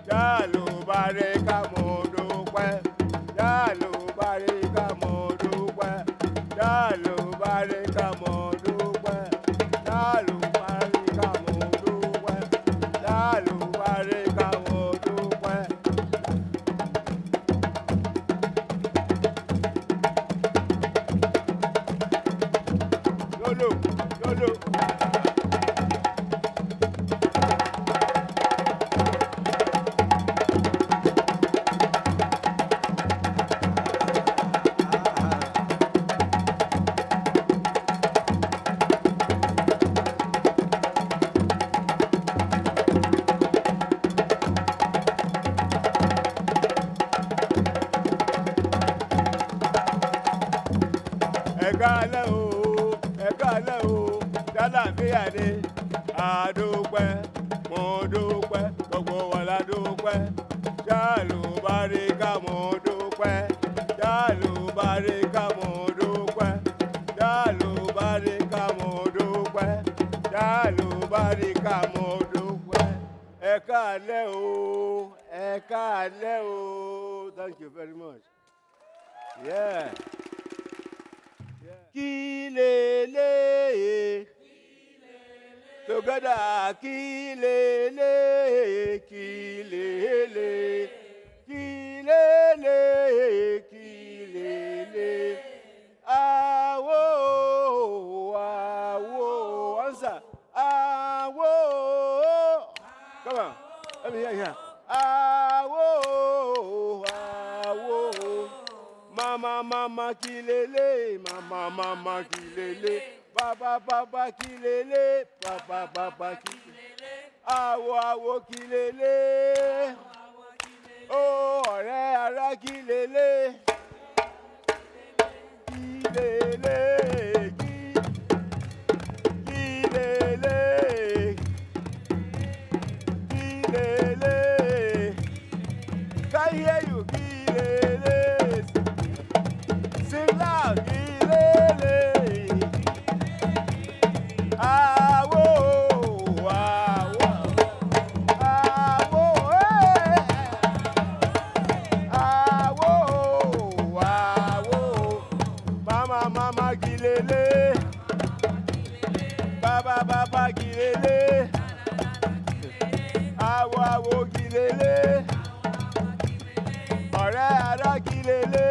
Jálùbáríkà mo dúpẹ́. Jálùbáríkà mo dúpẹ́. Jálùbáríkà mo dúpẹ́. Jálùbáríkà mo dúpẹ́. Jálùbáríkà mo dúpẹ́. Lolo, lolo. Ẹ káalẹ́ o, ẹ káalẹ́ o, jálàbíà ni àdúpẹ́, mo dúpẹ́, gbogbo wa la dúpẹ́. Jálùbáríkà mo dúpẹ́. Jálùbáríkà mo dúpẹ́. Jálùbáríkà mo dúpẹ́. Jálùbáríkà mo dúpẹ́. Ẹ káalẹ́ o, ẹ káalẹ́ o. Thank you very much. Yeah. Kilele, together, kilele, kilele, kilele, kilele. Awo, awo, answer. Awo. Come on, let me hear you. Awo, awo. Mama, mama, kilele, mama, mama, kilele, baba, baba, kilele, baba, baba, kilele, awo, awo, kilele, oh, ọ̀rẹ́ ará kilele, kilele, kilele, kilele, can I hear you, kilele. Sing loud, kilele. Awo, awo, awo, awo, awo. Mama, mama, kilele. Baba, baba, kilele. Awo, awo, kilele. Ọ̀rẹ́ ará kilele.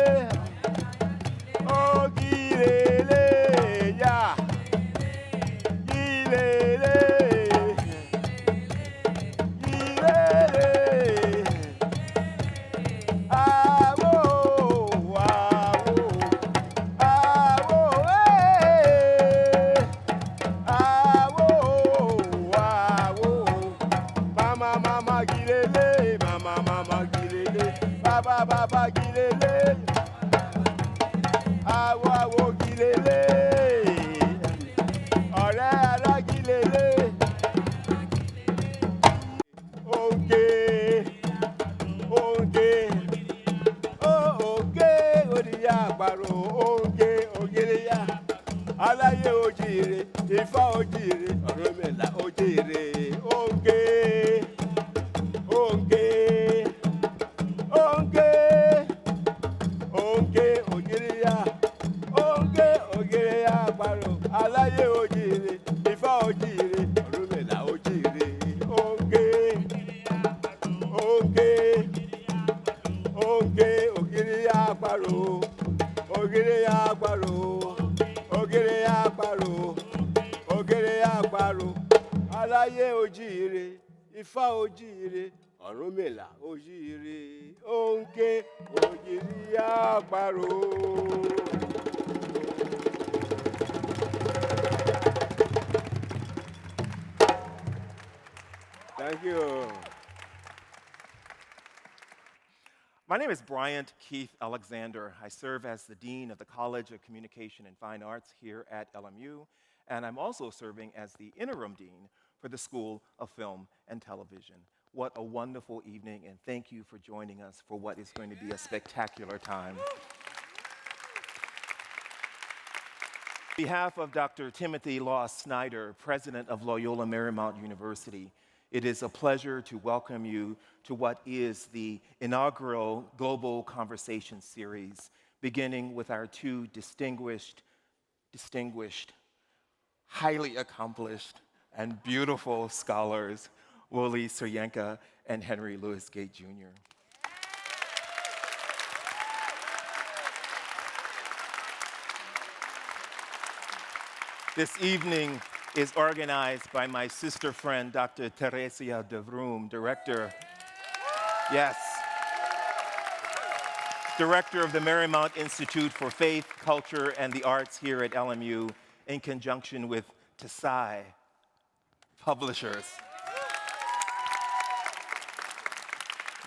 Oh, kilele, ya. Kilele. Kilele. Awo, awo. Awo, awo, awo. Mama, mama, kilele. Mama, mama, kilele. Baba, baba, kilele. Awo, awo, kilele. Ọ̀rẹ́ ará kilele. Òǹkè, òǹkè, òǹkè, òdìyà àpàrò, òǹkè, ògìrìyà. Aláyé òjìrè, Ifá òjìrè, Ọ̀rúnmìlà òjìrè. Òǹkè, òǹkè, òǹkè, òǹkè, ògìrìyà. Òǹkè, ògìrìyà àpàrò. Aláyé òjìrè, Ifá òjìrè, Ọ̀rúnmìlà òjìrè. Òǹkè, òǹkè, òǹkè, ògìrìyà àpàrò. Ògìrìyà àpàrò. Ògìrìyà àpàrò. Ògìrìyà àpàrò. Aláyé òjìrè, Ifá òjìrè, Ọ̀rúnmìlà òjìrè. Òǹkè, ògìrìyà àpàrò. Thank you. My name is Bryant Keith Alexander. I serve as the Dean of the College of Communication and Fine Arts here at LMU, and I'm also serving as the Interim Dean for the School of Film and Television. What a wonderful evening, and thank you for joining us for what is going to be a spectacular time. On behalf of Dr. Timothy Law Snyder, President of Loyola Marymount University, It is a pleasure to welcome you to what is the inaugural Global Conversation Series, beginning with our two distinguished, highly accomplished, and beautiful scholars, Wole Soyinka and Henry Louis Gates, Jr. This evening is organized by my sister friend, Dr. Theresia de Vroom, Director of the Marymount Institute for Faith, Culture, and the Arts here at LMU, in conjunction with Tesai Publishers.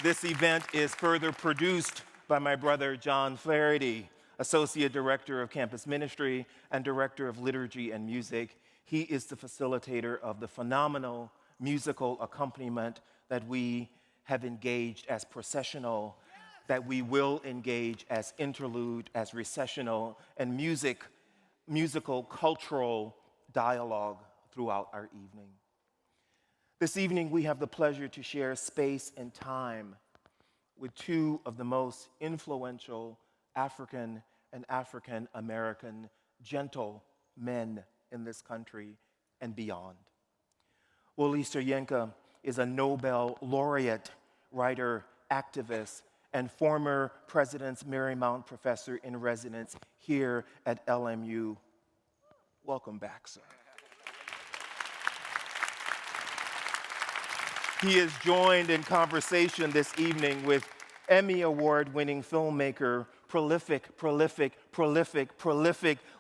This event is further produced by my brother, John Flaherty, Associate Director of Campus Ministry and Director of Liturgy and Music. He is the facilitator of the phenomenal musical accompaniment that we have engaged as processional, that we will engage as interlude, as recessional, and musical, cultural dialogue throughout our evening. This evening, we have the pleasure to share space and time with two of the most influential African and African American gentle men in this country and beyond. Wole Soyinka is a Nobel laureate, writer, activist, and former President's Marymount Professor in Residence here at LMU. Welcome back, sir. He is joined in conversation this evening with Emmy Award-winning filmmaker, prolific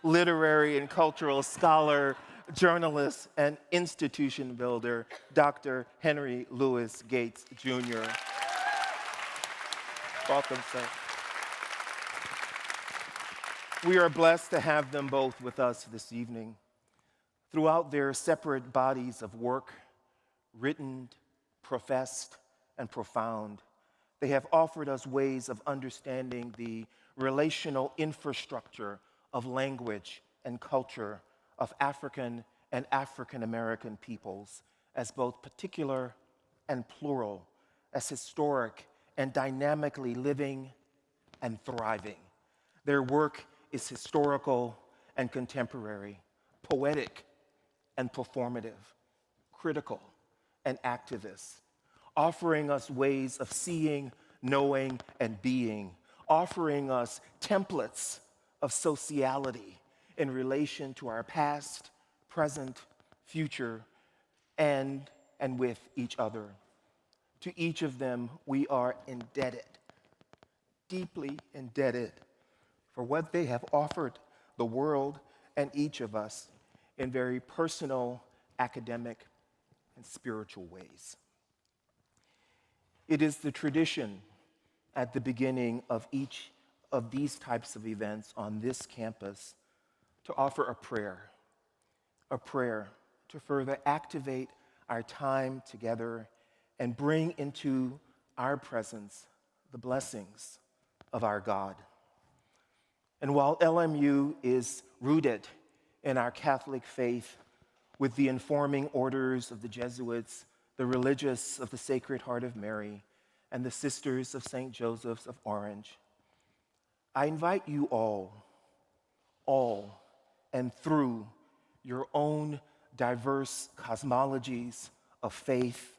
literary and cultural scholar, journalist, and institution builder, Dr. Henry Louis Gates, Jr. Welcome, sir. We are blessed to have them both with us this evening. Throughout their separate bodies of work, written, professed, and profound, they have offered us ways of understanding the relational infrastructure of language and culture of African and African American peoples as both particular and plural, as historic and dynamically living and thriving. Their work is historical and contemporary, poetic and performative, critical and activist, offering us ways of seeing, knowing, and being, offering us templates of sociality in relation to our past, present, future, and with each other. To each of them, we are indebted, deeply indebted, for what they have offered the world and each of us in very personal, academic, and spiritual ways. It is the tradition at the beginning of each of these types of events on this campus to offer a prayer to further activate our time together and bring into our presence the blessings of our God. And while LMU is rooted in our Catholic faith with the informing orders of the Jesuits, the Religious of the Sacred Heart of Mary, and the Sisters of St. Joseph's of Orange, I invite you all, and through your own diverse cosmologies of faith,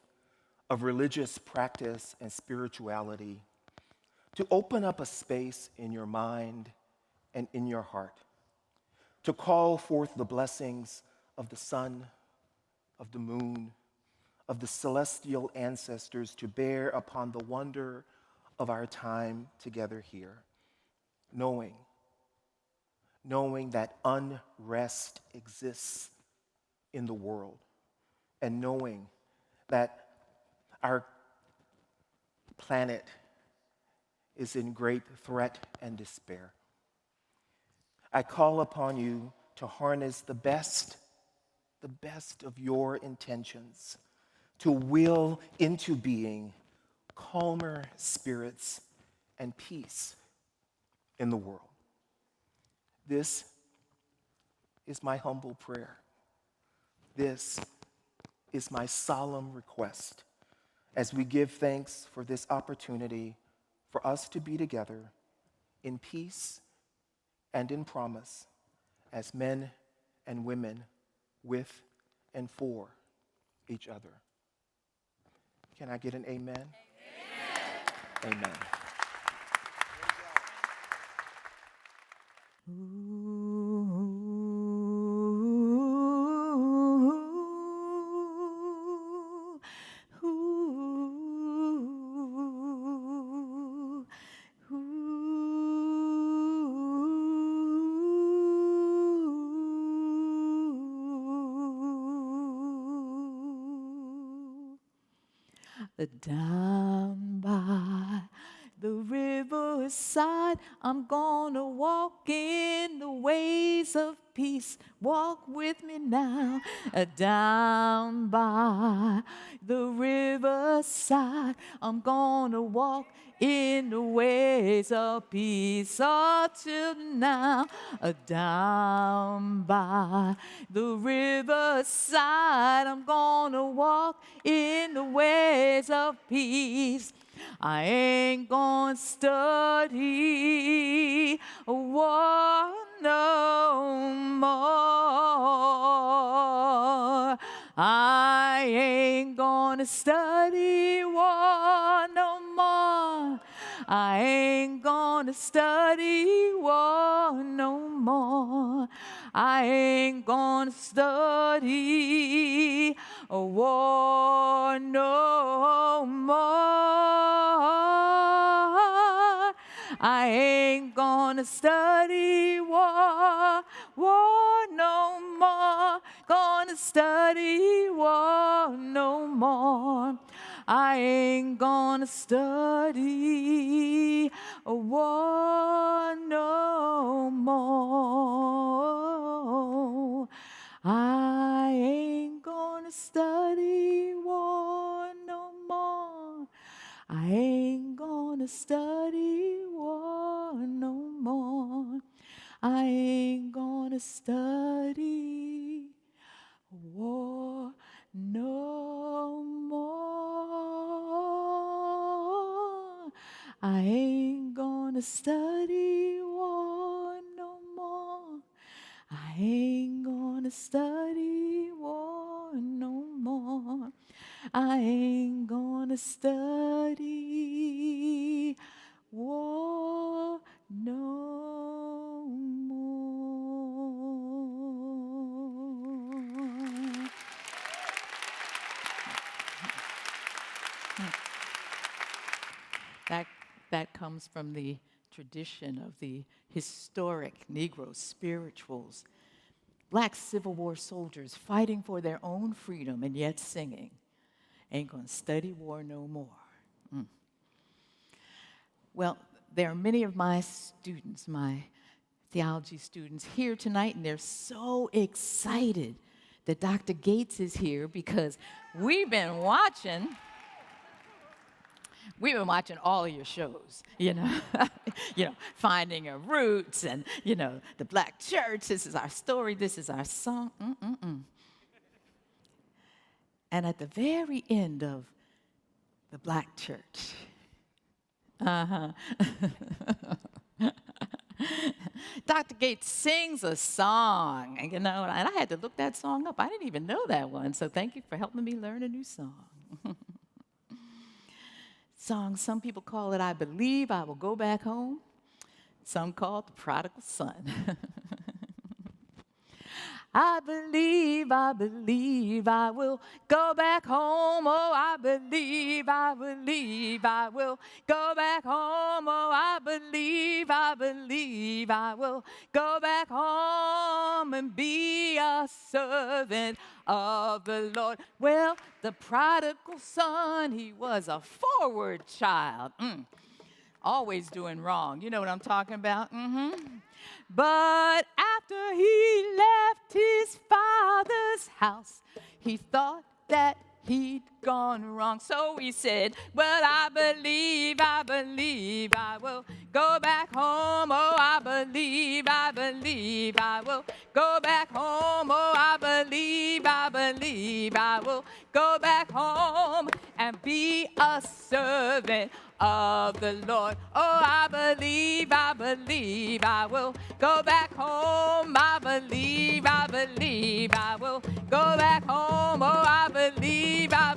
of religious practice and spirituality, to open up a space in your mind and in your heart, to call forth the blessings of the sun, of the moon, of the celestial ancestors to bear upon the wonder of our time together here, knowing that unrest exists in the world, and knowing that our planet is in great threat and despair. I call upon you to harness the best of your intentions, to will into being calmer spirits and peace in the world. This is my humble prayer. This is my solemn request as we give thanks for this opportunity for us to be together in peace and in promise as men and women with and for each other. Can I get an amen? Amen. Amen. Down by the riverside, I'm gonna walk in the ways of peace. Walk with me now. Down by the riverside, I'm gonna walk in the ways of peace. All till now. Down by the riverside, I'm gonna walk in the ways of peace. I ain't gonna study war no more. I ain't gonna study war no more. I ain't gonna study war no more. I ain't gonna study war no more. I ain't gonna study war no more. Gonna study war no more. I ain't gonna study war no more. I ain't gonna study war no more. I ain't gonna study war no more. I ain't gonna study war no more. I ain't gonna study war no more. I ain't gonna study war no more. I ain't gonna study war no more. That comes from the tradition of the historic Negro spirituals, Black Civil War soldiers fighting for their own freedom and yet singing, ain't gonna study war no more. Well, there are many of my students, my theology students here tonight, and they're so excited that Dr. Gates is here because we've been watching all of your shows, Finding Your Roots and, the Black Church. This is our story. This is our song. And at the very end of the Black Church, Dr. Gates sings a song, and I had to look that song up. I didn't even know that one, so thank you for helping me learn a new song. Song, some people call it I Believe I Will Go Back Home. Some call it The Prodigal Son. I believe I will go back home. Oh, I believe I will go back home. Oh, I believe I will go back home and be a servant of the Lord. Well, the prodigal son, he was a forward child. Always doing wrong. You know what I'm talking about? But after he left his father's house, he thought that he'd gone wrong. So he said, well, I believe I will go back home. Oh, I believe I will go back home. Oh, I believe I will go back home and be a servant of the Lord. Oh, I believe I will go back home. I believe I will go back home. Oh, I believe I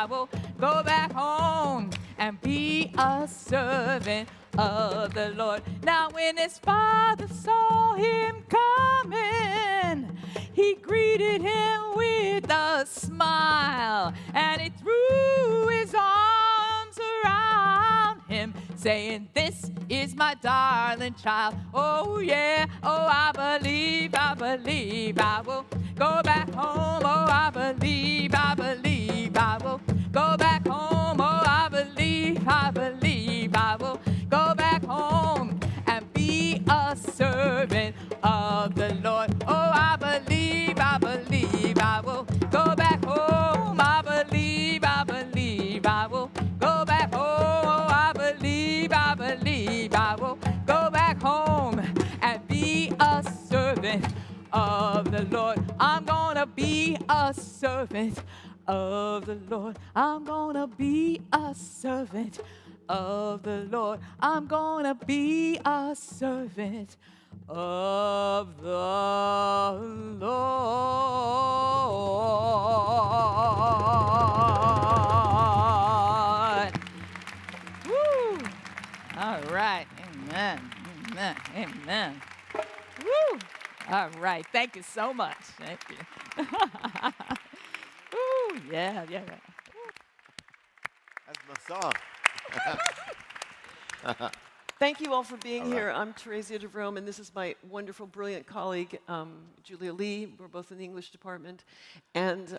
will go back home and be a servant of the Lord. Now when his father saw him coming, he greeted him with a smile, and he threw his arms around him, saying, "This is my darling child." Oh yeah, oh I believe I will go back home. Oh I believe I will go back home. Oh I believe I will go back home and be a servant of the Lord. Oh I believe I will go back home. I believe I will go back home. Oh I believe I will go back home and be a servant of the Lord. I'm gonna be a servant of the Lord. I'm gonna be a servant of the Lord. I'm gonna be a servant of the Lord. Woo! All right. Amen. Amen. Amen. Woo! All right. Thank you so much. Thank you. Woo! Yeah, yeah. That's my song. Thank you all for being here. I'm Teresia DeVrome, and this is my wonderful, brilliant colleague, Julia Lee. We're both in the English department. And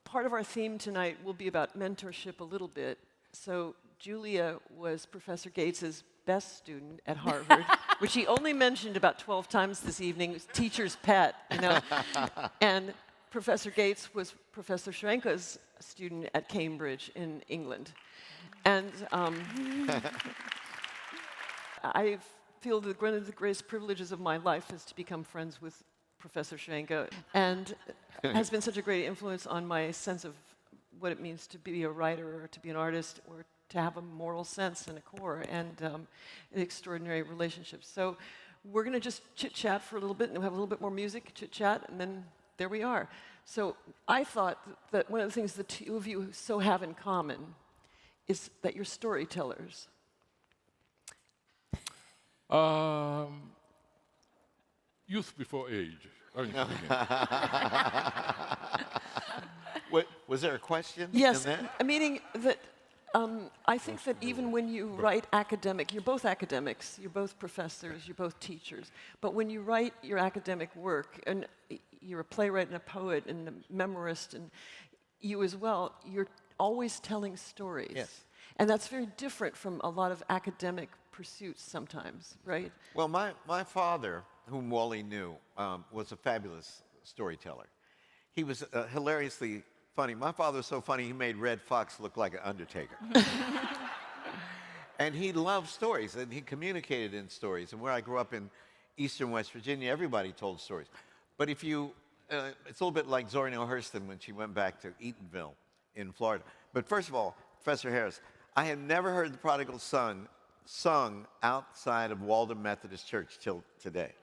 part of our theme tonight will be about mentorship a little bit. So Julia was Professor Gates's best student at Harvard, which he only mentioned about 12 times this evening. It was teacher's pet, you know. And Professor Gates was Professor Soyinka's student at Cambridge in England. And I feel that one of the greatest privileges of my life is to become friends with Professor Soyinka, and has been such a great influence on my sense of what it means to be a writer or to be an artist or to have a moral sense and a core and extraordinary relationships. So we're going to just chit-chat for a little bit, and we'll have a little bit more music, chit-chat, and then there we are. So I thought that one of the things the two of you so have in common is that you're storytellers. Youth before age. Was there a question? Yes, in that? meaning that I think that even when you write academic, you're both academics, you're both professors, you're both teachers, but when you write your academic work, and you're a playwright and a poet and a memorist, and you as well, you're always telling stories. Yes. And that's very different from a lot of academic pursuits sometimes, right? Well, my father, whom Wole knew, was a fabulous storyteller. He was hilariously funny. My father was so funny, he made Red Fox look like an undertaker. And he loved stories, and he communicated in stories. And where I grew up in eastern West Virginia, everybody told stories. But if you, it's a little bit like Zora Neale Hurston when she went back to Eatonville in Florida. But first of all, Professor Harris, I had never heard the Prodigal Son sung outside of Walden Methodist Church till today.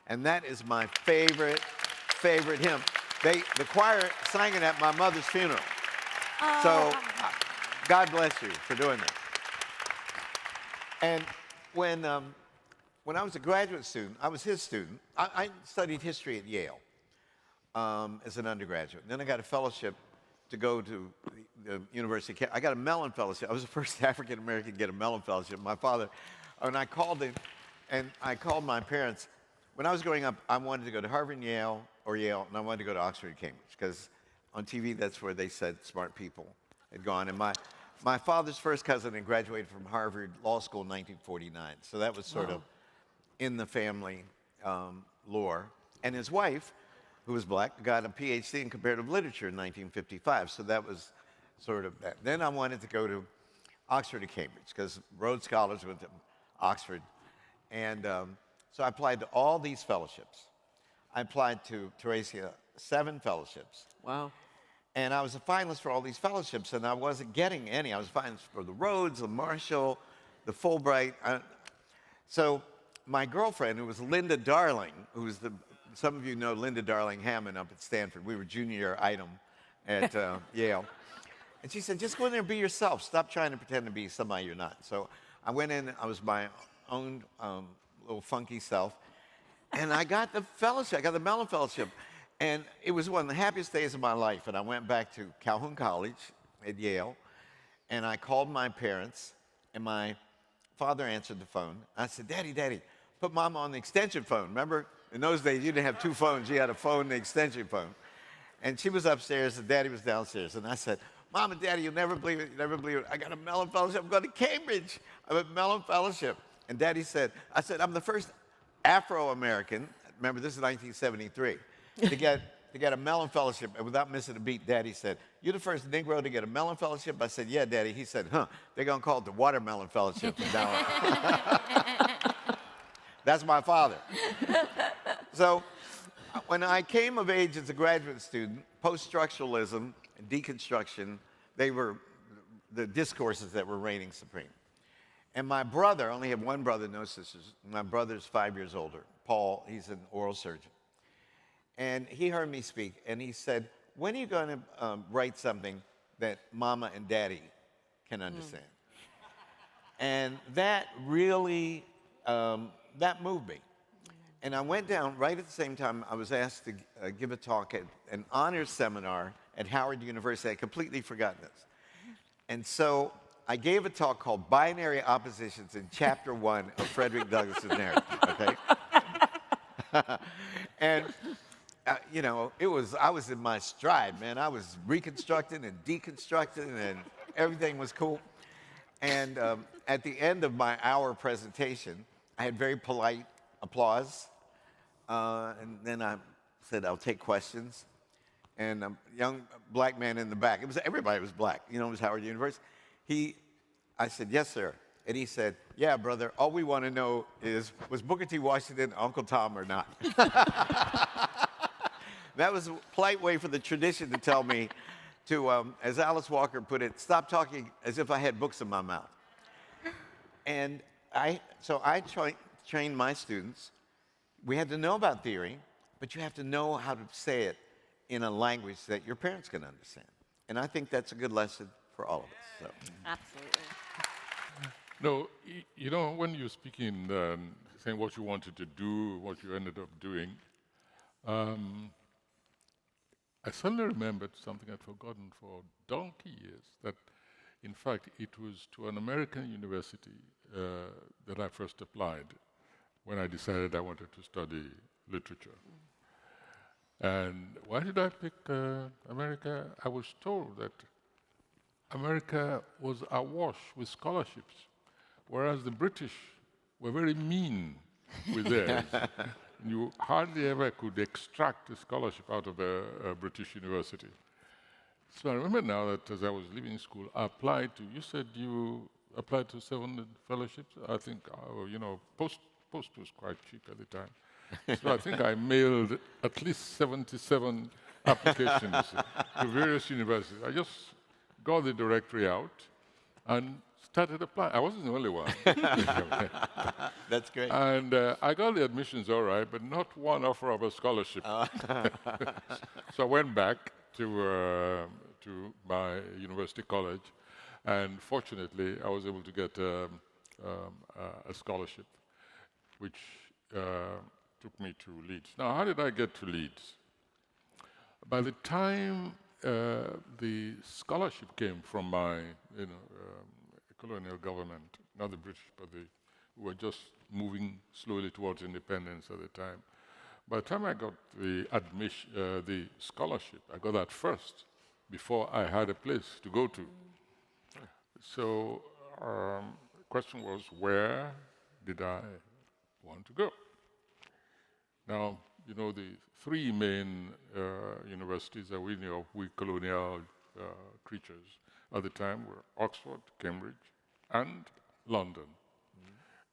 And that is my favorite hymn. The choir sang it at my mother's funeral. So God bless you for doing that. And when I was a graduate student, I was his student. I studied history at Yale as an undergraduate. And then I got a fellowship to go to the University of Cambridge. I got a Mellon Fellowship. I was the first African American to get a Mellon Fellowship. My father, and I called him, and I called my parents. When I was growing up, I wanted to go to Harvard and Yale, and I wanted to go to Oxford and Cambridge, because on TV, that's where they said smart people had gone. And my father's first cousin had graduated from Harvard Law School in 1949. So that was sort of in the family lore. And his wife, who was black, got a PhD in comparative literature in 1955. So that was sort of that. Then I wanted to go to Oxford and Cambridge, because Rhodes Scholars went to Oxford. And so I applied to all these fellowships. I applied to Teresia 7 fellowships. Wow. And I was a finalist for all these fellowships, and I wasn't getting any. I was finalist for the Rhodes, the Marshall, the Fulbright. So my girlfriend, who was Linda Darling, some of you know Linda Darling Hammond up at Stanford. We were junior item at Yale. And she said, just go in there and be yourself. Stop trying to pretend to be somebody you're not. So I went in, I was my own little funky self. And I got the fellowship, I got the Mellon Fellowship. And it was one of the happiest days of my life. And I went back to Calhoun College at Yale, and I called my parents, and my father answered the phone. I said, Daddy, Daddy, put Mama on the extension phone. Remember, in those days, you didn't have 2 phones. You had a phone and an extension phone. And she was upstairs, and Daddy was downstairs. And I said, Mom and Daddy, you'll never believe it, you'll never believe it. I got a Mellon Fellowship. I'm going to Cambridge. I'm at Mellon Fellowship. And Daddy said, I'm the first Afro-American, remember this is 1973, to get a Mellon Fellowship. And without missing a beat, Daddy said, you're the first Negro to get a Mellon Fellowship? I said, yeah, Daddy. He said, they're going to call it the Watermelon Fellowship from now on. That's my father. So when I came of age as a graduate student, post-structuralism and deconstruction, they were the discourses that were reigning supreme. And my brother, I only have one brother, no sisters. My brother's 5 years older. Paul, he's an oral surgeon. And he heard me speak, and he said, when are you going to write something that Mama and Daddy can understand? And that really, that moved me. And I went down, right at the same time, I was asked to give a talk at an honors seminar at Howard University. I'd completely forgotten this. And so I gave a talk called Binary Oppositions in Chapter 1 of Frederick Douglass's narrative, okay? And, you know, I was in my stride, man. I was reconstructing and deconstructing, and everything was cool. And at the end of my hour presentation, I had very polite applause. And then I said, I'll take questions. And a young black man in the back, everybody was black, you know, it was Howard University. I said, yes, sir. And he said, yeah, brother, all we want to know is, was Booker T. Washington Uncle Tom or not? That was a polite way for the tradition to tell me to, as Alice Walker put it, stop talking as if I had books in my mouth. And so I trained my students. We had to know about theory, but you have to know how to say it in a language that your parents can understand. And I think that's a good lesson for all of us. So. Absolutely. No, you know, when you're speaking, saying what you wanted to do, what you ended up doing, I suddenly remembered something I'd forgotten for donkey years, that in fact it was to an American university that I first applied when I decided I wanted to study literature. And why did I pick America? I was told that America was awash with scholarships, whereas the British were very mean with theirs. You hardly ever could extract a scholarship out of a British university. So I remember now that as I was leaving school, I applied to, you said you applied to 7 fellowships. I think, you know, post was quite cheap at the time. So I think I mailed at least 77 applications to various universities. I just got the directory out and started applying. I wasn't the only one. That's great. And I got the admissions all right, but not one offer of a scholarship. So I went back to my university college, and fortunately, I was able to get a scholarship, which took me to Leeds. Now, how did I get to Leeds? By the time the scholarship came from my, colonial government, not the British, but who were just moving slowly towards independence at the time. By the time I got the scholarship, I got that first before I had a place to go to. So the question was, where did I want to go? Now, you know, the 3 main universities that we knew of, we colonial creatures at the time were Oxford, Cambridge, and London.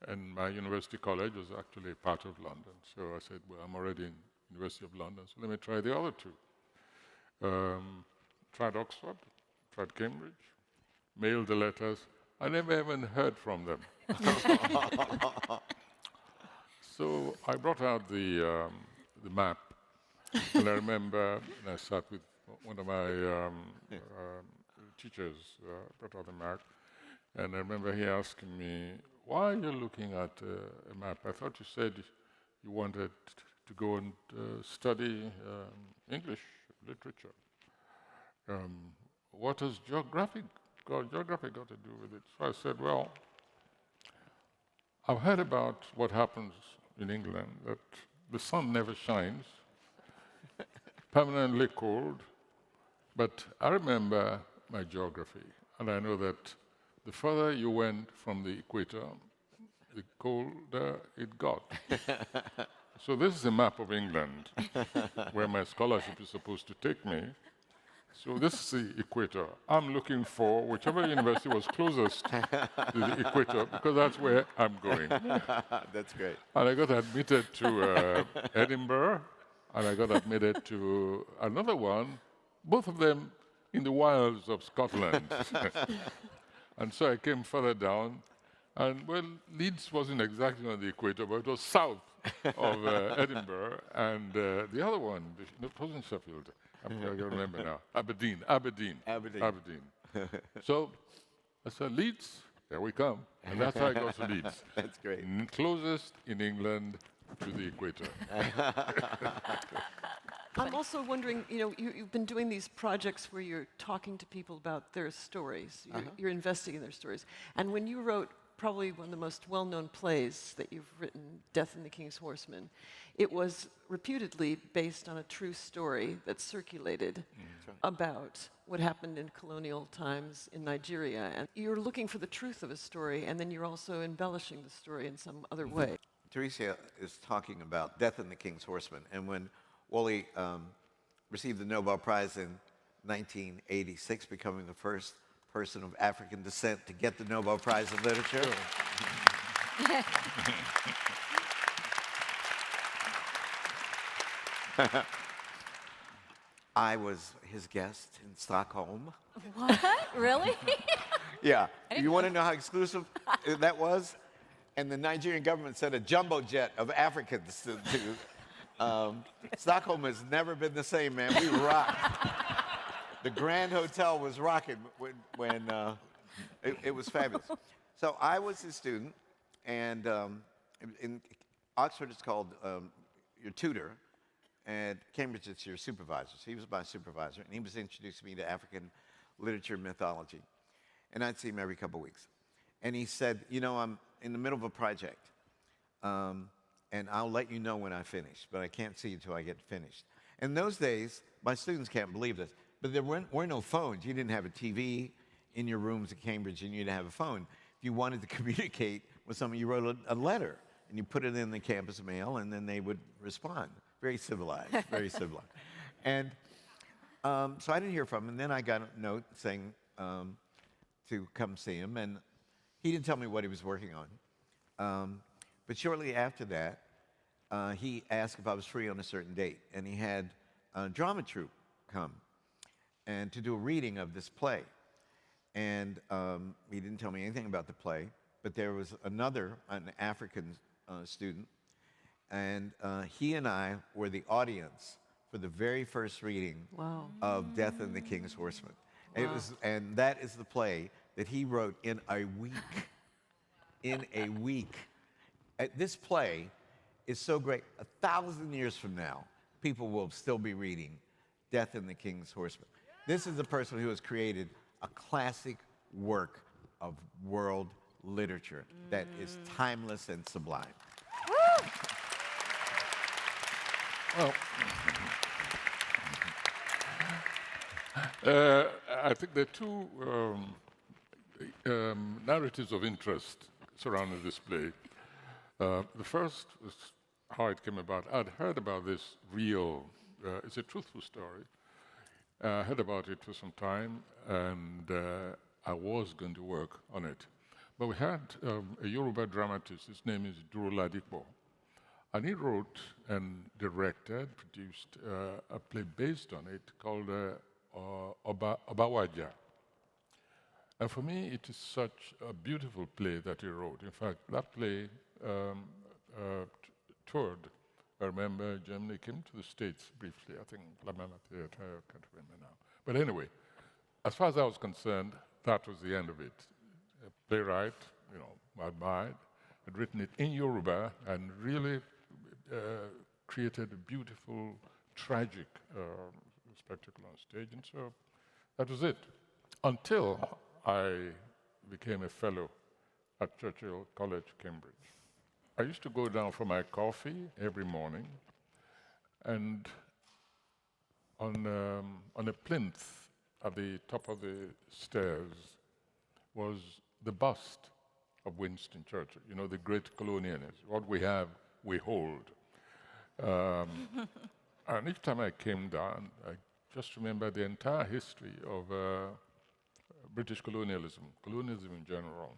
And my university college was actually a part of London. So I said, well, I'm already in University of London, so let me try the other two. Tried Oxford, tried Cambridge, mailed the letters. I never even heard from them. So I brought out the map, and I remember I sat with one of my teachers, brought out the map, and I remember he asking me, why are you looking at a map? I thought you said you wanted to go and study English literature. What has geography got to do with it? So I said, well, I've heard about what happens in England, that the sun never shines, permanently cold, but I remember my geography, and I know that the further you went from the equator, the colder it got. So this is a map of England, where my scholarship is supposed to take me. So this is the equator. I'm looking for whichever university was closest to the equator, because that's where I'm going. That's great. And I got admitted to Edinburgh, and I got admitted to another one, both of them in the wilds of Scotland. And so I came further down, and well, Leeds wasn't exactly on the equator, but it was south of Edinburgh, and the other one, it wasn't Sheffield. I can remember now. Aberdeen. So I said, Leeds, there we come. And that's how I got to Leeds. That's great. Closest in England to the equator. I'm also wondering, you've been doing these projects where you're talking to people about their stories. You're investigating their stories. And when you wrote probably one of the most well-known plays that you've written, Death and the King's Horseman, it was reputedly based on a true story that circulated about what happened in colonial times in Nigeria. And you're looking for the truth of a story, and then you're also embellishing the story in some other way. Teresa is talking about Death and the King's Horseman, and when Wole received the Nobel Prize in 1986, becoming the first person of African descent to get the Nobel Prize in Literature. I was his guest in Stockholm. What? Really? Yeah. You want to know how exclusive that was? And the Nigerian government sent a jumbo jet of Africans to Stockholm has never been the same, man. We rocked. The Grand Hotel was rocking when it was fabulous. So I was his student, and in Oxford it's called your tutor, and Cambridge it's your supervisor. So he was my supervisor, and he was introducing me to African literature mythology. And I'd see him every couple of weeks. And he said, I'm in the middle of a project, and I'll let you know when I finish, but I can't see you until I get finished. In those days, my students can't believe this, but there were no phones. You didn't have a TV in your rooms at Cambridge, and you didn't have a phone. If you wanted to communicate with someone, you wrote a letter, and you put it in the campus mail, and then they would respond. Very civilized, very civilized. And so I didn't hear from him, and then I got a note saying to come see him, and he didn't tell me what he was working on. But shortly after that, he asked if I was free on a certain date, and he had a drama troupe come and to do a reading of this play. And he didn't tell me anything about the play, but there was an African student, and he and I were the audience for the very first reading of Death and the King's Horseman. Wow. And that is the play that he wrote in a week. In a week. This play is so great. 1,000 years from now, people will still be reading Death and the King's Horseman. This is the person who has created a classic work of world literature that is timeless and sublime. Woo! Well, I think there are two narratives of interest surrounding this play. The first was how it came about. I'd heard about this it's a truthful story. I heard about it for some time, and I was going to work on it. But we had a Yoruba dramatist, his name is Duro Ladipo, And he wrote and directed, produced a play based on it called Obawaja. And for me, it is such a beautiful play that he wrote. In fact, that play toured. I remember Germany came to the States briefly, I think La Mama Theatre, I can't remember now. But anyway, as far as I was concerned, that was the end of it. A playwright, admired, had written it in Yoruba and really created a beautiful, tragic spectacle on stage. And so that was it. Until I became a fellow at Churchill College, Cambridge. I used to go down for my coffee every morning, and on a plinth at the top of the stairs was the bust of Winston Churchill, the great colonialist. What we have, we hold. And each time I came down, I just remember the entire history of British colonialism in general,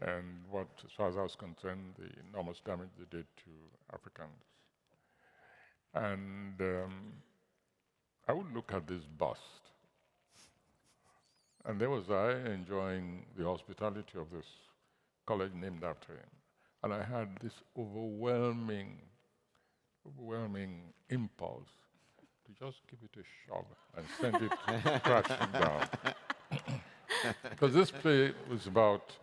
and what, as far as I was concerned, the enormous damage they did to Africans. And I would look at this bust, and there was I enjoying the hospitality of this college named after him. And I had this overwhelming impulse to just give it a shove and send it crashing down. Because this play was about,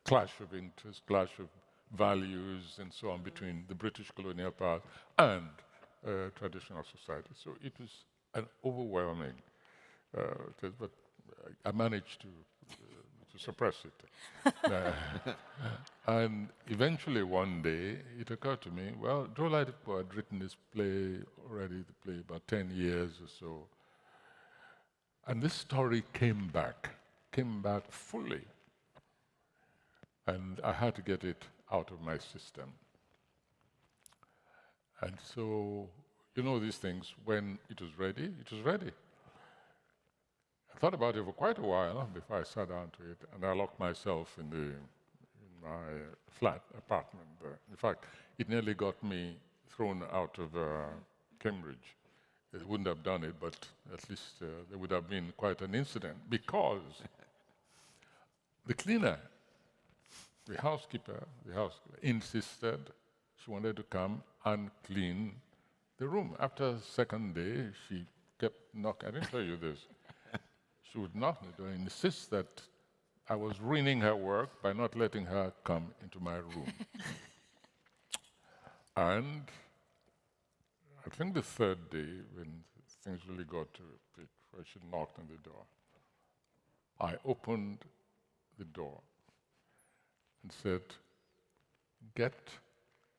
clash of interests, clash of values, and so on between the British colonial powers and traditional society. So it was an overwhelming test, but I managed to suppress it. And eventually one day, it occurred to me, well, Joe Ladipo had written this play already, the play about 10 years or so. And this story came back fully. And I had to get it out of my system. And so, these things, when it was ready, it was ready. I thought about it for quite a while before I sat down to it, and I locked myself in my flat apartment there. In fact, it nearly got me thrown out of Cambridge. It wouldn't have done it, but at least there would have been quite an incident, because the cleaner, the housekeeper insisted she wanted to come and clean the room. After the second day, she kept knocking. I didn't tell you this. She would knock on the door and insist that I was ruining her work by not letting her come into my room. And I think the third day, when things really got to a pitch where she knocked on the door, I opened the door and said, "Get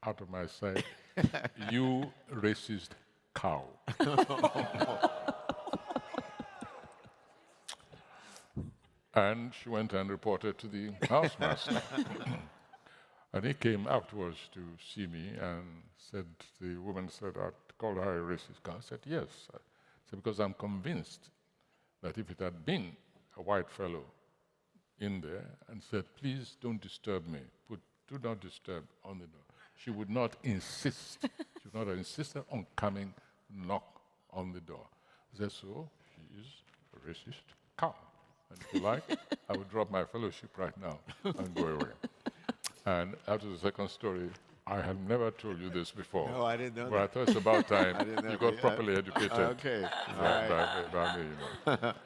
out of my sight, you racist cow." And she went and reported to the housemaster. And he came afterwards to see me and said, the woman said, "I called her a racist cow." I said, "Yes." I said, "Because I'm convinced that if it had been a white fellow in there and said, 'Please don't disturb me, do not disturb' on the door," she would not insist. She would not have insisted on coming, knock on the door. I said, "So she is a racist cow. And if you like, I would drop my fellowship right now and go away." And after the second story, I have never told you this before. No, I didn't know but that. I thought it's about time I didn't know you got that. properly educated. Okay, all right. By me,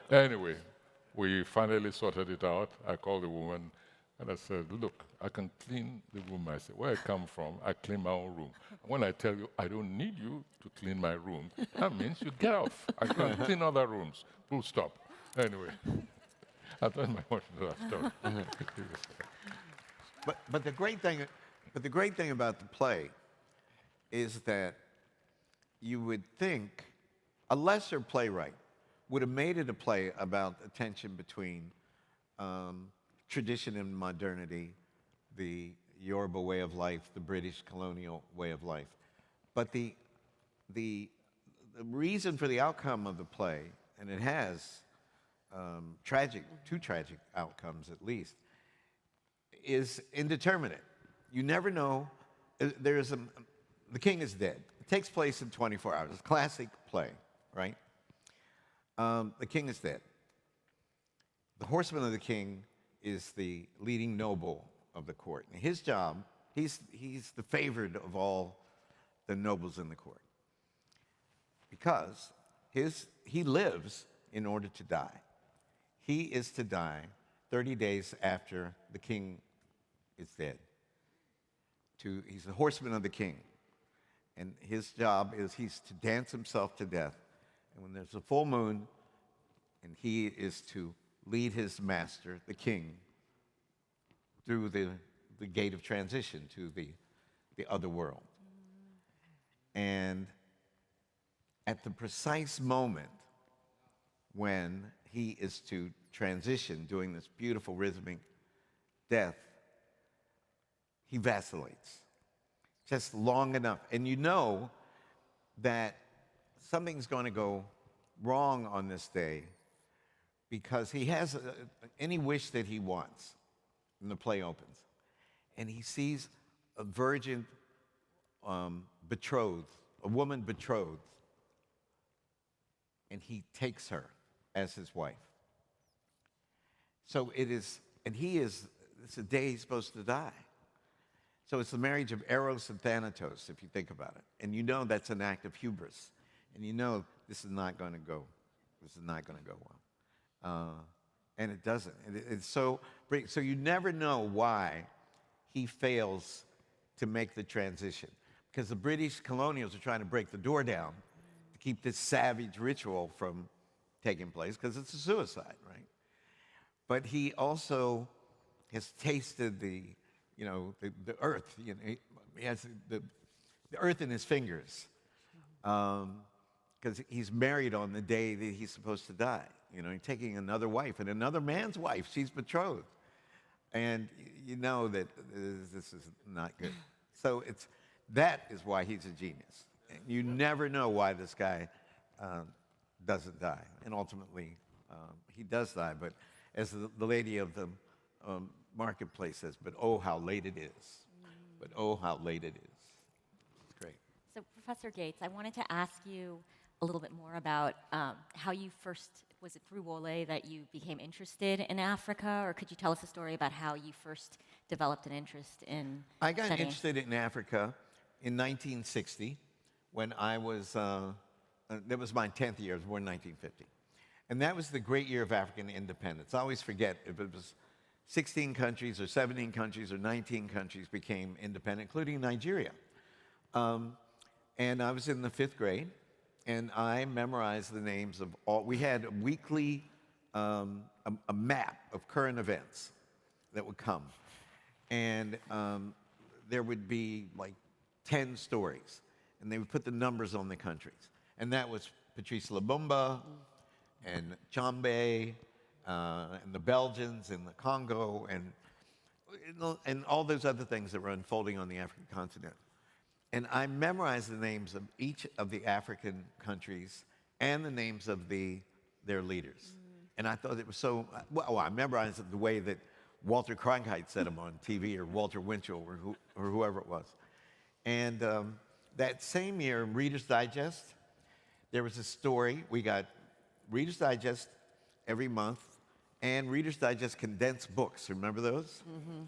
Anyway, we finally sorted it out. I called the woman and I said, "Look, I can clean the room." I said, "Where I come from, I clean my own room. When I tell you I don't need you to clean my room, that means you get off. I can clean other rooms. Full stop." Anyway, I thought my watch was story. But the great thing about the play is that you would think a lesser playwright would have made it a play about the tension between tradition and modernity, the Yoruba way of life, the British colonial way of life. But the reason for the outcome of the play, and it has two tragic outcomes at least, is indeterminate. You never know there's the king is dead. It takes place in 24 hours. It's a classic play, right? The king is dead. The horseman of the king is the leading noble of the court. And his job, he's the favored of all the nobles in the court. Because he lives in order to die. He is to die 30 days after the king is dead. He's the horseman of the king. And his job is he's to dance himself to death. And when there's a full moon, and he is to lead his master, the king, through the gate of transition to the other world. And at the precise moment when he is to transition, doing this beautiful rhythmic death, he vacillates just long enough. And you know that something's going to go wrong on this day because he has any wish that he wants. And the play opens. And he sees a virgin betrothed, a woman betrothed, and he takes her as his wife. So it's a day he's supposed to die. So it's the marriage of Eros and Thanatos, if you think about it. And you know that's an act of hubris. And you know this is not going to go well. And it doesn't. It's so you never know why he fails to make the transition. Because the British colonials are trying to break the door down to keep this savage ritual from taking place, because it's a suicide, right? But he also has tasted the earth. You know, he has the earth in his fingers, because he's married on the day that he's supposed to die. You know, he's taking another wife, and another man's wife. She's betrothed, and you know that this is not good. So that is why he's a genius. And you never know why this guy doesn't die, and ultimately he does die. But as the lady of the marketplace says, "But oh, how late it is! But oh, how late it is!" It's great. So, Professor Gates, I wanted to ask you a little bit more about how you first, was it through Wole that you became interested in Africa, or could you tell us a story about how you first developed an interest in I got studying? interested in Africa in 1960 when I was, that was my 10th year, I was born in 1950. And that was the great year of African independence. I always forget if it was 16 countries or 17 countries or 19 countries became independent, including Nigeria. And I was in the 5th grade, and I memorized the names of all. We had a weekly, a map of current events that would come. And there would be like 10 stories, and they would put the numbers on the countries. And that was Patrice Lumumba, and Chambe, and the Belgians, and the Congo, and all those other things that were unfolding on the African continent. And I memorized the names of each of the African countries and the names of their leaders. And I thought it was so, well, I memorized it the way that Walter Cronkite said them on TV, or Walter Winchell, or whoever it was. And that same year, in Reader's Digest, there was a story. We got Reader's Digest every month, and Reader's Digest condensed books. Remember those? Mm-hmm.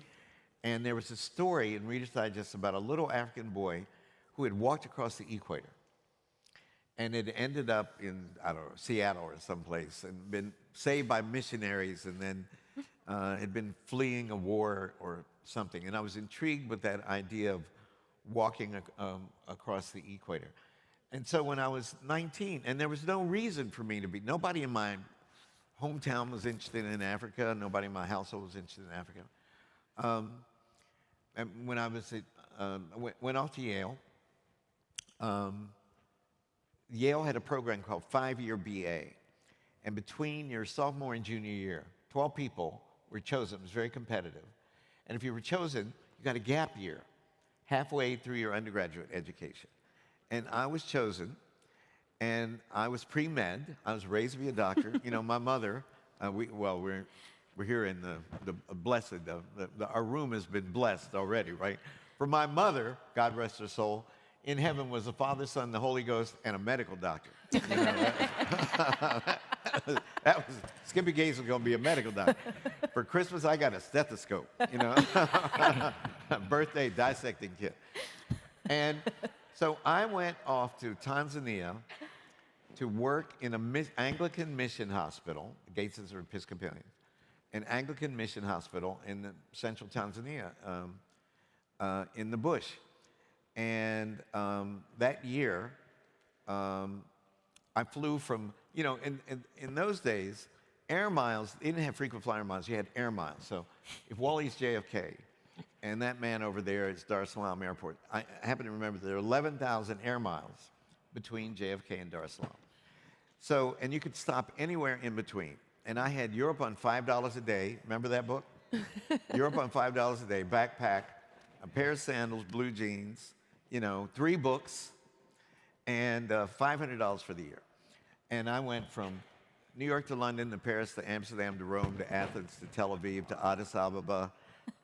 And there was a story in Reader's Digest about a little African boy who had walked across the equator and had ended up in, I don't know, Seattle or someplace, and been saved by missionaries, and then had been fleeing a war or something. And I was intrigued with that idea of walking across the equator. And so when I was 19, and there was no reason for me to be, nobody in my hometown was interested in Africa, nobody in my household was interested in Africa. And when I was went off to Yale, Yale had a program called 5-year BA. And between your sophomore and junior year, 12 people were chosen. It was very competitive. And if you were chosen, you got a gap year, halfway through your undergraduate education. And I was chosen, and I was pre-med. I was raised to be a doctor. You know, my mother, we're here in the blessed, our room has been blessed already, right? For my mother, God rest her soul, in heaven was the Father, Son, the Holy Ghost, and a medical doctor. You know, that was Skippy Gates was going to be a medical doctor. For Christmas, I got a stethoscope. You know, birthday dissecting kit. And so I went off to Tanzania to work in an Anglican mission hospital. Gates are Episcopalian. An Anglican mission hospital in central Tanzania, in the bush. And that year, I flew from, you know, in those days, air miles, they didn't have frequent flyer miles, you had air miles. So if Wally's JFK, and that man over there is Dar es Salaam Airport, I happen to remember there are 11,000 air miles between JFK and Dar es Salaam. So, and you could stop anywhere in between. And I had Europe on $5 a day. Remember that book? Europe on $5 a day, backpack, a pair of sandals, blue jeans, you know, 3 books, and $500 for the year. And I went from New York to London to Paris to Amsterdam to Rome to Athens to Tel Aviv to Addis Ababa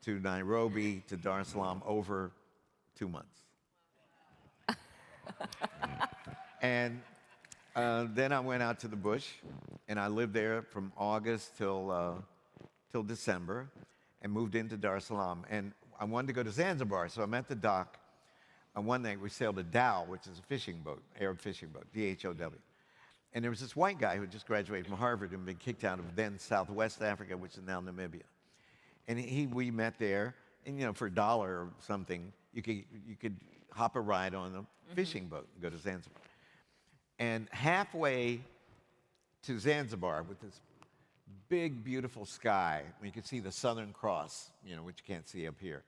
to Nairobi to Dar es Salaam over 2 months. And then I went out to the bush, and I lived there from August till December, and moved into Dar es Salaam. And I wanted to go to Zanzibar, so I'm at the dock. And one night we sailed a dhow, which is a fishing boat, Arab fishing boat, D-H-O-W. And there was this white guy who had just graduated from Harvard and been kicked out of then Southwest Africa, which is now Namibia. And we met there, and you know, for $1 or something, you could hop a ride on a fishing boat and go to Zanzibar. And halfway to Zanzibar, with this big, beautiful sky, you could see the Southern Cross, you know, which you can't see up here.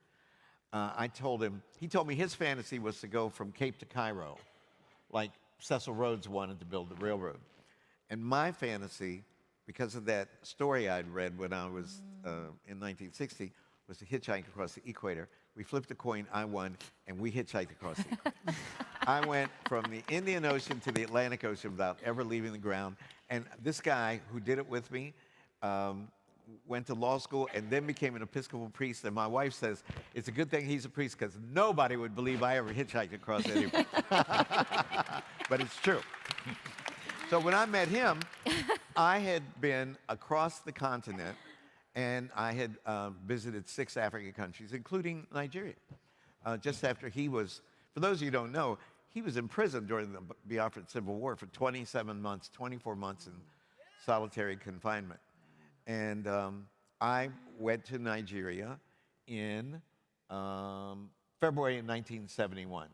He told me his fantasy was to go from Cape to Cairo, like Cecil Rhodes wanted to build the railroad. And my fantasy, because of that story I'd read when I was in 1960, was to hitchhike across the equator. We flipped a coin, I won, and we hitchhiked across the equator. I went from the Indian Ocean to the Atlantic Ocean without ever leaving the ground. And this guy who did it with me went to law school and then became an Episcopal priest. And my wife says, it's a good thing he's a priest because nobody would believe I ever hitchhiked across anywhere. But it's true. So when I met him, I had been across the continent, and I had visited 6 African countries, including Nigeria. Just after he was, for those of you who don't know, he was in prison during the Biafran Civil War for 27 months, 24 months in solitary confinement. And I went to Nigeria in February of 1971.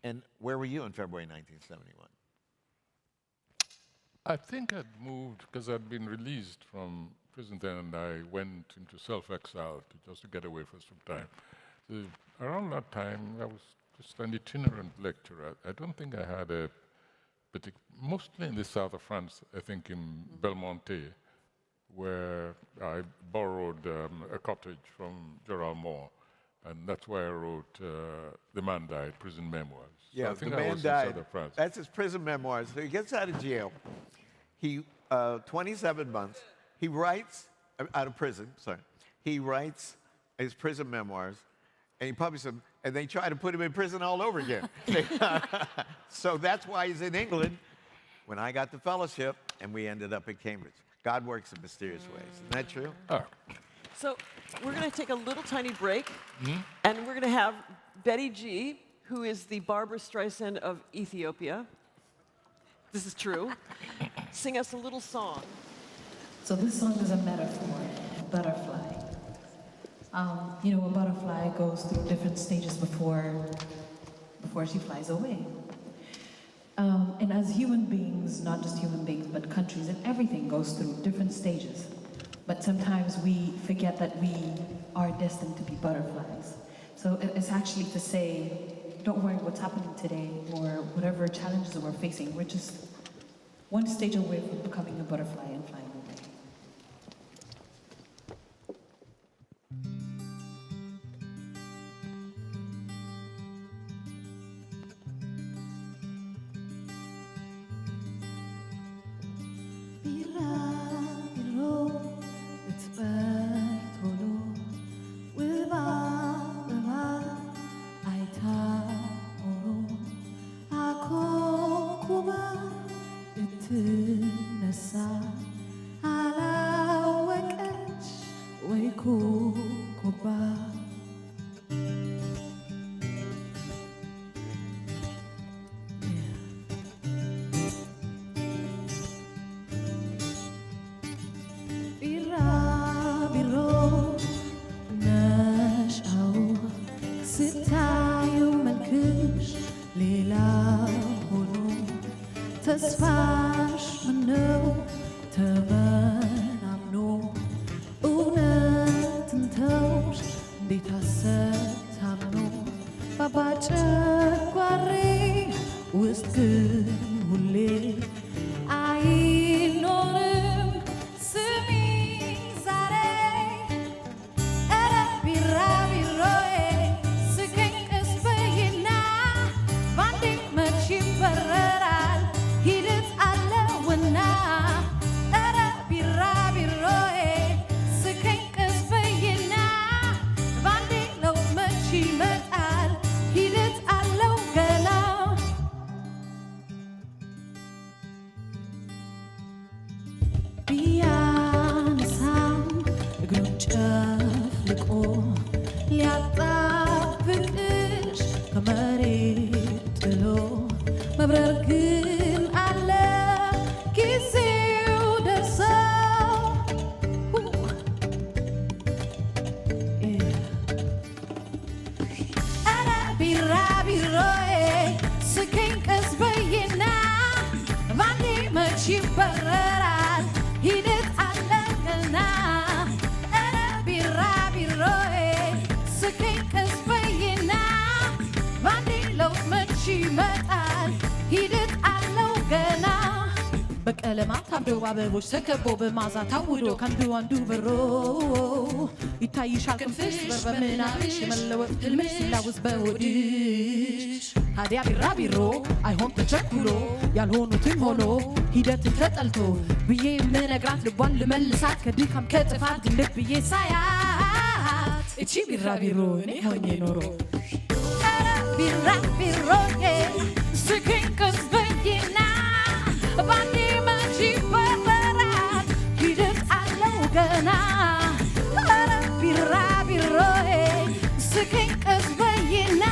And where were you in February 1971? I think I'd moved because I'd been released from prison then, and I went into self-exile just to get away for some time. So around that time, I was just an itinerant lecturer. I don't think I had a particular, mostly in the south of France, I think in Belmonte, where I borrowed a cottage from Gerald Moore, and that's where I wrote The Man Died, Prison Memoirs. Yeah, so I think The I Man was in Died. southern France. That's his prison memoirs. So he gets out of jail. He, 27 months, he writes, out of prison, sorry. He writes his prison memoirs, and he publishes them, and they try to put him in prison all over again. So that's why he's in England when I got the fellowship, and we ended up at Cambridge. God works in mysterious ways. Isn't that true? Oh. So we're going to take a little tiny break, and we're going to have Betty G, who is the Barbra Streisand of Ethiopia. This is true. Sing us a little song. So this song is a metaphor, butterfly. You know, a butterfly goes through different stages before she flies away. And as human beings, not just human beings, but countries and everything goes through different stages. But sometimes we forget that we are destined to be butterflies. So it's actually to say, don't worry what's happening today or whatever challenges we're facing. We're just one stage away from becoming a butterfly and flying away. ሆኖ ተስፋሽ ምነው ተመናምኖ እውነትን ተውሽ እንዴት አሰብ ታምኖ ባባጨጓሬ ውስጥ ግን ሁሌ አይኖርም ስሚኝ ዛሬ ኧረ ቢራቢሮዬ ስቀኝ ቀስ በይና ባንዴ መች ይበረራል ሂደት አለውና ኧረ ቢራቢሮዬ ስቀኝ ቀስ በይና ባንዴ ነው መች ይመጣል ሂደት አለው ገና ቢያነሳም እግሩን ጨፍልቆ ሊያጣብቅሽ ከመሬት ጥሎ መብረር ግን አለ ጊዜው ደርሶ ኧረ ቢራቢሮዬ ስቀኝ ቀስ በይና ባንዴ መች ይበረራል ሂደት አለ ገና ኧረ ቢራቢሮዬ ስቀኝ ቀስ በይና ባንዴ ለውጥ መች ይመጣል ሂደት አለው ገና በቀለማት አብደው አበቦች ተከቦ በማዛ ታውዶ ከአንዱ አንዱ በሮ ይታይሻል ክንፍሽ በር በምናብሽ የመለወጥ ህልምሽ ሲላውስ በሆድሽ ታዲያ ቢራቢሮ አይሆን ተቸኩሎ ያልሆኑትን ሆኖ ሂደትን ተጠልቶ ብዬ የምነግራት ልቧን ልመልሳት ከድካም ከጥፋት ግልብ ብዬ ሳያት እቺ ቢራቢሮ እኔ ሆኜ ኖሮ ኧረ ቢራቢሮዬ ስቀኝ ቀስ በይና ባንዴ መች ይበረራል ሂደት አለው ገና ኧረ ቢራቢሮዬ ስቀኝ ቀስ በይና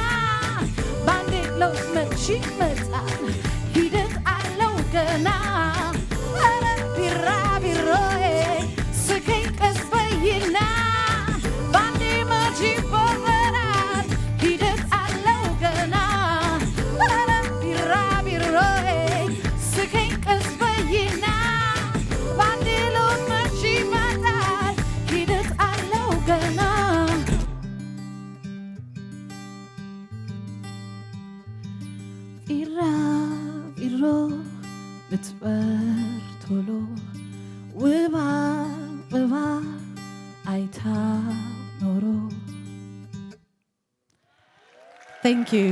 ባንዴ ለውጥ መች ይመጣል ሂደት አለው ገና ኧረ ቢራቢሮዬ ስቀኝ ቀስ በይና ባንዴ መች ይበረራል ሂደት አለው ገና ኧረ ቢራቢሮዬ ስቀኝ ቀስ በይና ባንዴ ለውጥ መች ይመጣል ሂደት አለው ገና ቢራቢሮ ልትበር ቶሎ ውብ አበባ አይታ ኖሮ Thank you.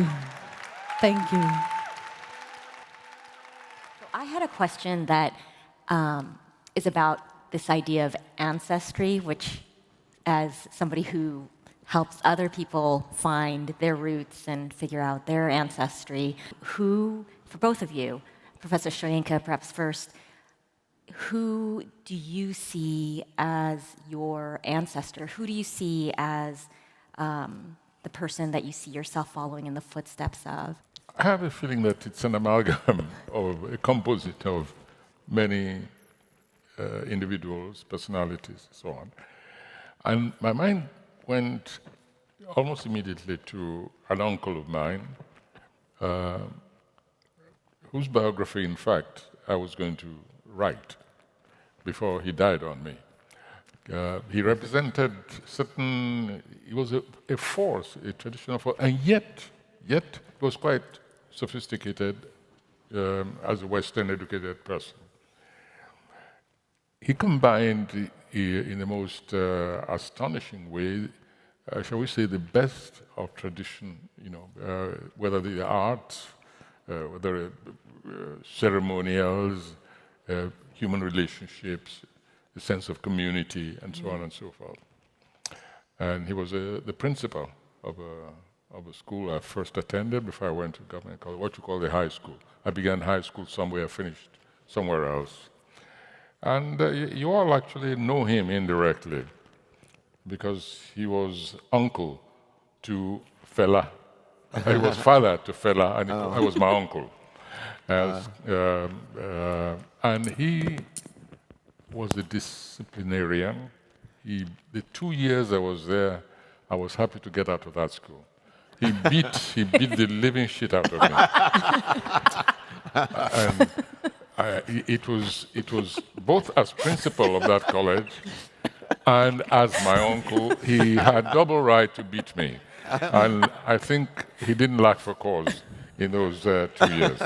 Thank you. I had a question that is about this idea of ancestry, which, as somebody who helps other people find their roots and figure out their ancestry, who, for both of you, Professor Soyinka, perhaps first, who do you see as your ancestor? Who do you see as the person that you see yourself following in the footsteps of? I have a feeling that it's an amalgam of a composite of many individuals, personalities, so on. And my mind went almost immediately to an uncle of mine, whose biography, in fact, I was going to write before he died on me. He represented certain, he was a force, a traditional force, and yet he was quite sophisticated as a Western educated person. He combined in the most astonishing way, shall we say, the best of tradition, whether the arts, whether ceremonials, human relationships, the sense of community, and so on and so forth. And he was the principal of a school I first attended before I went to government college, what you call the high school. I began high school somewhere, finished somewhere else. And you all actually know him indirectly because he was uncle to Fela. He was father to Fela, and I was my uncle. And he was a disciplinarian. The 2 years I was there, I was happy to get out of that school. He beat the living shit out of me. it was both as principal of that college and as my uncle, he had double right to beat me. And I think he didn't lack for cause in those 2 years.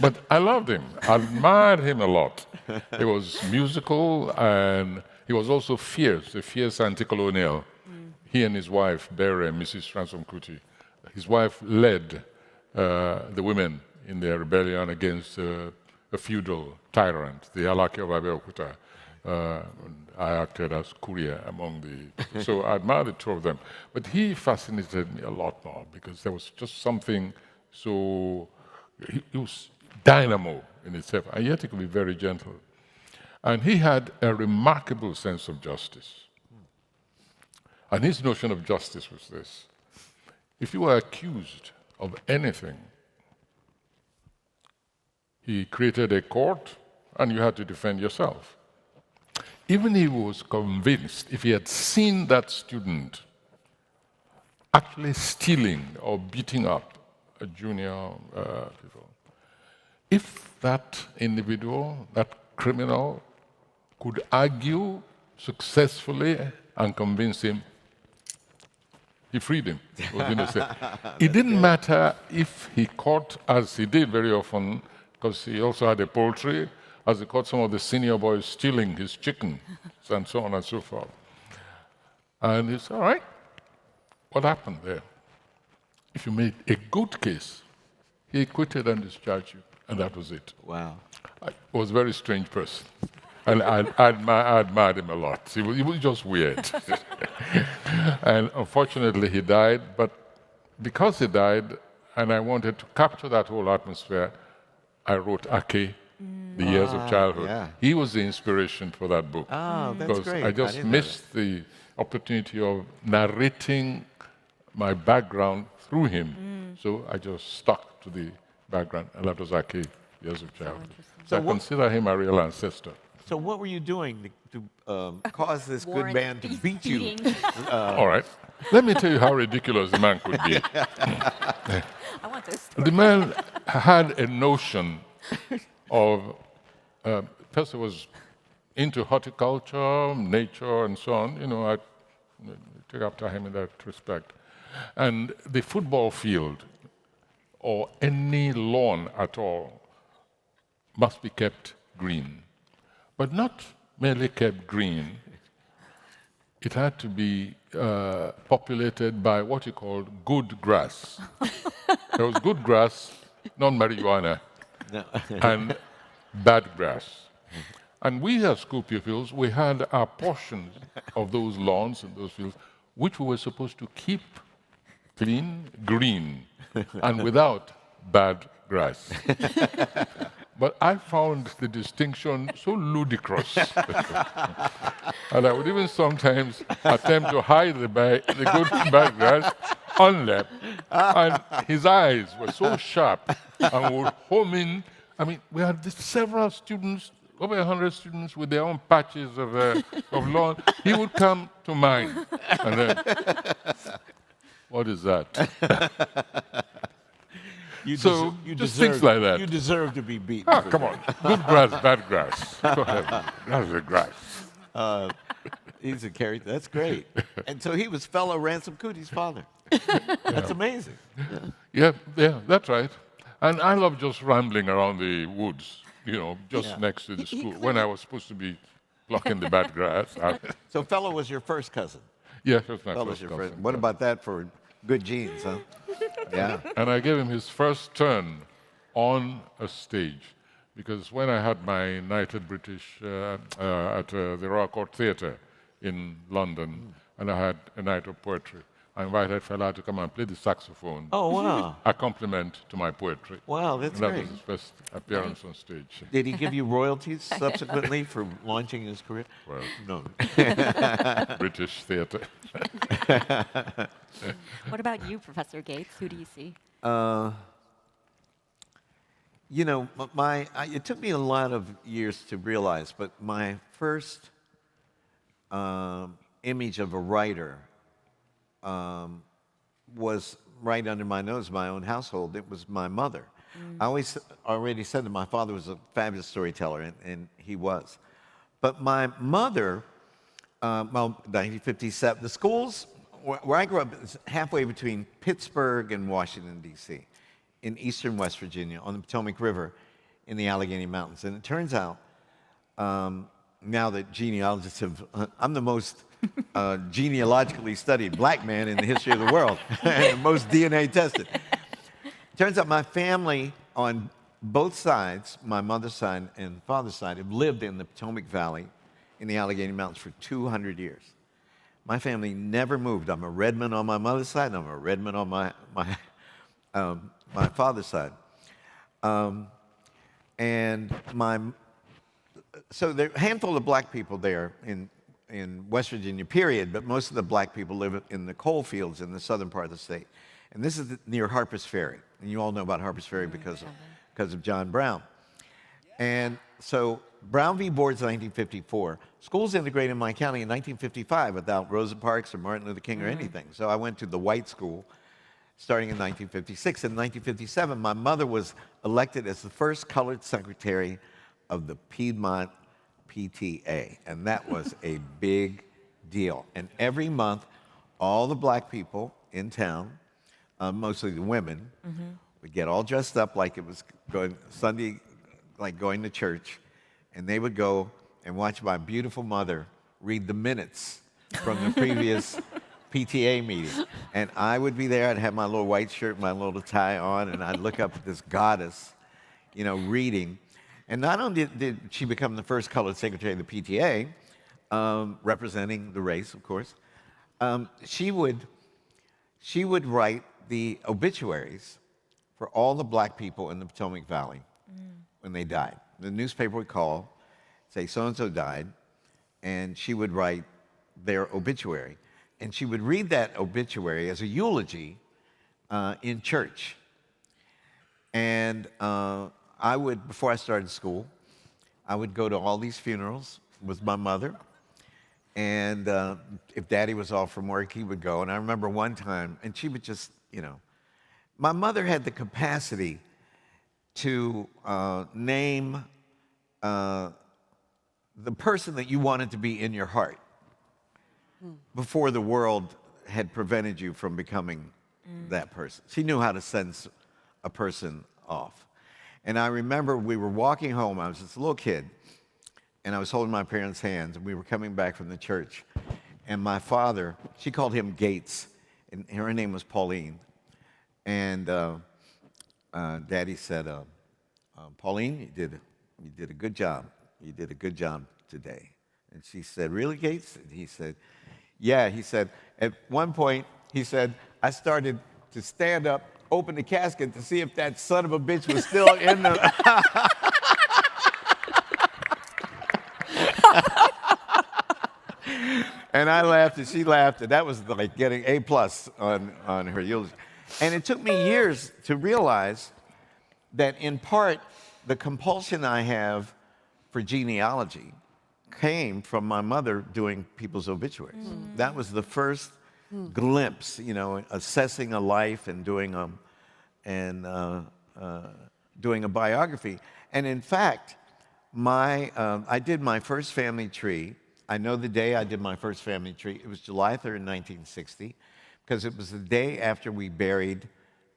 But I loved him. I admired him a lot. He was musical and he was also fierce, a fierce anti-colonial. He and his wife, Bere, Mrs. Ransom Kuti, his wife led the women in their rebellion against a feudal tyrant, the Alaki of Abeokuta. I acted as courier among the... So I admired the two of them. But he fascinated me a lot more because there was just something so... He was dynamo in itself, and yet he could be very gentle. And he had a remarkable sense of justice. And his notion of justice was this. If you were accused of anything, he created a court and you had to defend yourself. Even if he was convinced, if he had seen that student actually stealing or beating up a junior people, if that individual, that criminal, could argue successfully and convince him, he freed him. It didn't matter if he caught, as he did very often, because he also had a poultry, as he caught some of the senior boys stealing his chicken, and so on and so forth. And he said, all right, what happened there? If you made a good case, he acquitted and discharged you, and that was it. Wow. He was a very strange person. And I admired him a lot. He was just weird. And unfortunately, he died. But because he died, and I wanted to capture that whole atmosphere, I wrote Ake, The Years of Childhood. Yeah. He was the inspiration for that book. Oh, that's because great. I just missed the opportunity of narrating my background through him. So I just stuck to the background, and that was Ake, Years of Childhood. So I consider him a real ancestor. So what were you doing to cause this good Warrant man to beat you? All right. Let me tell you how ridiculous the man could be. I want this. The man had a notion of, first he was into horticulture, nature, and so on. You know, I take after him in that respect. And the football field, or any lawn at all, must be kept green. But not merely kept green, it had to be populated by what you called good grass. There was good grass, not marijuana, and bad grass. And we as school pupils, we had our portions of those lawns and those fields, which we were supposed to keep clean, green, and without bad grass. But I found the distinction so ludicrous. And I would even sometimes attempt to hide the good bad grass on them. And his eyes were so sharp and would home in. I mean, we had several students, over 100 students with their own patches of lawn. He would come to mine. And then, what is that? Just things like that. You deserve to be beaten. Ah, come on. Good grass, bad grass. Go ahead. That's the grass. He's a character. That's great. And so he was fellow Ransom Cooty's father. That's amazing. Yeah, that's right. And I love just rambling around the woods, you know, just next to the school. When I was supposed to be plucking the bad grass. So fellow was your first cousin? Yes, that's my Fellow's first your cousin. first. What about that for good genes, huh? Yeah. And I gave him his first turn on a stage, because when I had my night at British, at the Royal Court Theatre in London, and I had a night of poetry, I invited Fela to come and play the saxophone. Oh, wow. A compliment to my poetry. Wow, that's and that great. was his first appearance on stage. Did he give you royalties subsequently for launching his career? Well, No. British theatre. What about you, Professor Gates? Who do you see? You know, it took me a lot of years to realize, but my first image of a writer was right under my nose, my own household. It was my mother. I always already said that my father was a fabulous storyteller, and he was. But my mother, well, 1957, the schools where I grew up is halfway between Pittsburgh and Washington, D.C., in eastern West Virginia, on the Potomac River in the Allegheny Mountains. And it turns out, now that genealogists have, I'm the most genealogically studied black man in the history of the world, and the most DNA tested. Turns out my family on both sides, my mother's side and father's side, have lived in the Potomac Valley in the Allegheny Mountains for 200 years. My family never moved. I'm a Redman on my mother's side, and I'm a Redman on my father's side. So there are a handful of black people there in West Virginia, period, but most of the black people live in the coal fields in the southern part of the state. And this is near Harper's Ferry. And you all know about Harper's Ferry because of John Brown. And so Brown v. Board's 1954. Schools integrated in my county in 1955 without Rosa Parks or Martin Luther King or anything. So I went to the white school starting in 1956. In 1957, my mother was elected as the first colored secretary of the Piedmont PTA. And that was a big deal. And every month, all the black people in town, mostly the women, would get all dressed up like it was Sunday, like going to church, and they would go and watch my beautiful mother read the minutes from the previous PTA meeting. And I would be there, I'd have my little white shirt, my little tie on, and I'd look up at this goddess, you know, reading. And not only did she become the first colored secretary of the PTA, representing the race, of course, she would write the obituaries for all the black people in the Potomac Valley when they died. The newspaper would call, say so-and-so died, and she would write their obituary. And she would read that obituary as a eulogy in church. And I would, before I started school, I would go to all these funerals with my mother. And if Daddy was off from work, he would go. And I remember one time, and she would just, you know, my mother had the capacity to name the person that you wanted to be in your heart before the world had prevented you from becoming that person. She knew how to sense a person off. And I remember we were walking home. I was just a little kid, and I was holding my parents' hands, and we were coming back from the church. And my father, she called him Gates, and her name was Pauline. And Daddy said, Pauline, you did a good job. You did a good job today. And she said, really, Gates? And he said, yeah. He said, at one point, he said, I started to stand up, open the casket to see if that son of a bitch was still in the... And I laughed, and she laughed, and that was like getting A+ on her eulogy. And it took me years to realize that, in part, the compulsion I have for genealogy came from my mother doing people's obituaries. That was the first glimpse, you know, assessing a life and doing a biography. And in fact, I did my first family tree. I know the day I did my first family tree. It was July 3rd, 1960, because it was the day after we buried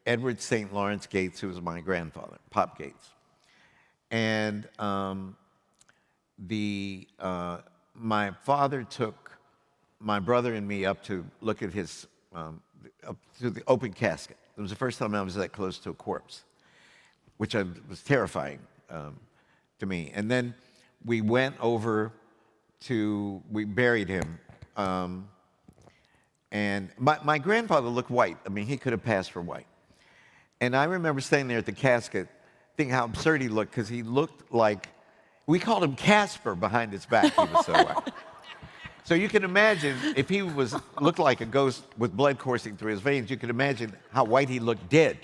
Edward St. Lawrence Gates, who was my grandfather, Pop Gates. And my father took my brother and me up to look at his, up to the open casket. It was the first time I was that close to a corpse, which was terrifying to me. And then we went over we buried him. And my grandfather looked white. I mean, he could have passed for white. And I remember standing there at the casket thinking how absurd he looked, because he looked like, we called him Casper behind his back. He was so white. So you can imagine, if he looked like a ghost with blood coursing through his veins, you can imagine how white he looked dead.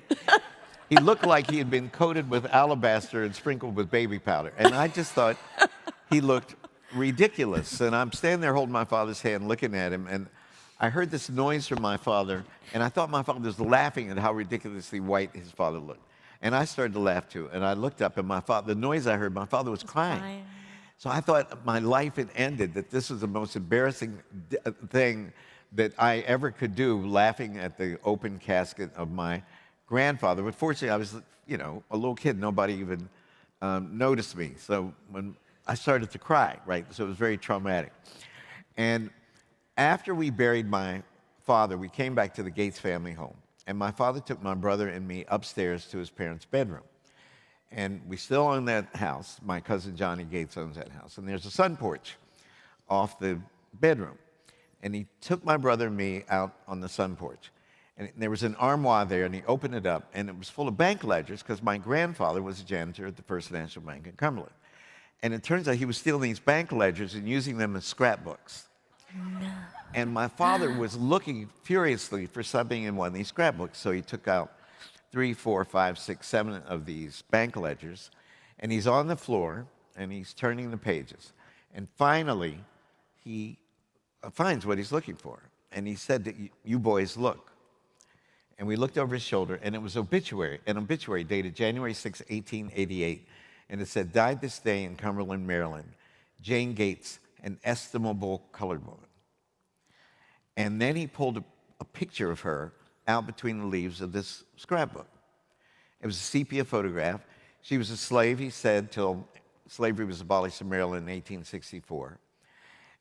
He looked like he had been coated with alabaster and sprinkled with baby powder. And I just thought he looked ridiculous. And I'm standing there holding my father's hand, looking at him, and I heard this noise from my father, and I thought my father was laughing at how ridiculously white his father looked. And I started to laugh too. And I looked up, and the noise I heard, my father was crying. So I thought my life had ended, that this was the most embarrassing thing that I ever could do, laughing at the open casket of my grandfather. But fortunately, I was, you know, a little kid. Nobody even noticed me. So when I started to cry, right? So it was very traumatic. And after we buried my father, we came back to the Gates family home. And my father took my brother and me upstairs to his parents' bedroom. And we still own that house. My cousin Johnny Gates owns that house. And there's a sun porch off the bedroom. And he took my brother and me out on the sun porch. And there was an armoire there, and he opened it up, and it was full of bank ledgers, because my grandfather was a janitor at the First National Bank in Cumberland. And it turns out he was stealing these bank ledgers and using them as scrapbooks. No. And my father was looking furiously for something in one of these scrapbooks, so he took out 3, 4, 5, 6, 7 of these bank ledgers, and he's on the floor, and he's turning the pages. And finally, he finds what he's looking for. And he said, "You boys, look." And we looked over his shoulder, and it was an obituary dated January 6, 1888. And it said, "Died this day in Cumberland, Maryland, Jane Gates, an estimable colored woman." And then he pulled a picture of her out between the leaves of this scrapbook. It was a sepia photograph. She was a slave, he said, till slavery was abolished in Maryland in 1864.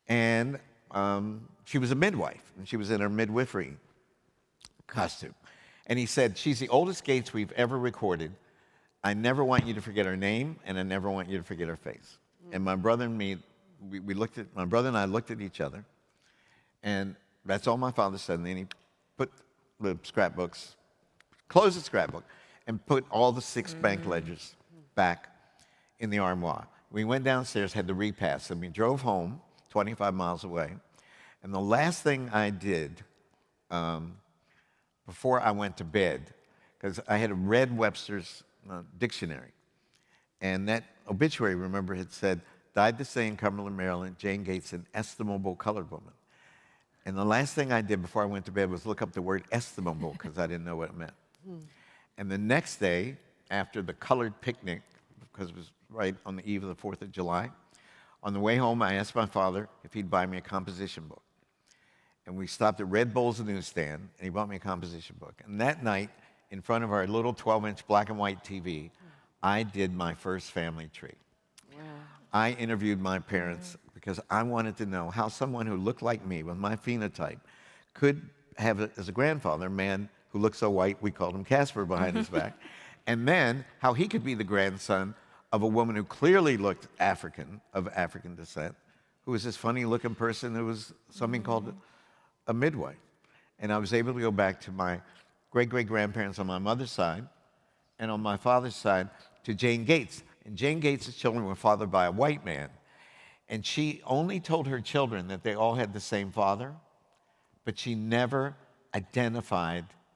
And she was a midwife, and she was in her midwifery costume. And he said, "She's the oldest Gates we've ever recorded. I never want you to forget her name, and I never want you to forget her face." And my brother and me, my brother and I looked at each other, and that's all my father said. And then he put the scrapbooks, closed the scrapbook, and put all the 6 bank ledgers back in the armoire. We went downstairs, had the repast, and we drove home 25 miles away. And the last thing I did before I went to bed, because I had read Webster's dictionary, and that obituary, remember, had said, "Died this day in Cumberland, Maryland, Jane Gates, an estimable colored woman." And the last thing I did before I went to bed was look up the word estimable, because I didn't know what it meant. And the next day, after the colored picnic, because it was right on the eve of the 4th of July, on the way home, I asked my father if he'd buy me a composition book. And we stopped at Red Bull's newsstand, and he bought me a composition book. And that night, in front of our little 12-inch black and white TV, I did my first family tree. Wow. I interviewed my parents because I wanted to know how someone who looked like me with my phenotype could have, as a grandfather, a man who looked so white, we called him Casper behind his back, and then how he could be the grandson of a woman who clearly looked African, of African descent, who was this funny-looking person who was something called a midwife. And I was able to go back to my great-great-grandparents on my mother's side, and on my father's side to Jane Gates. And Jane Gates' children were fathered by a white man. And she only told her children that they all had the same father, but she never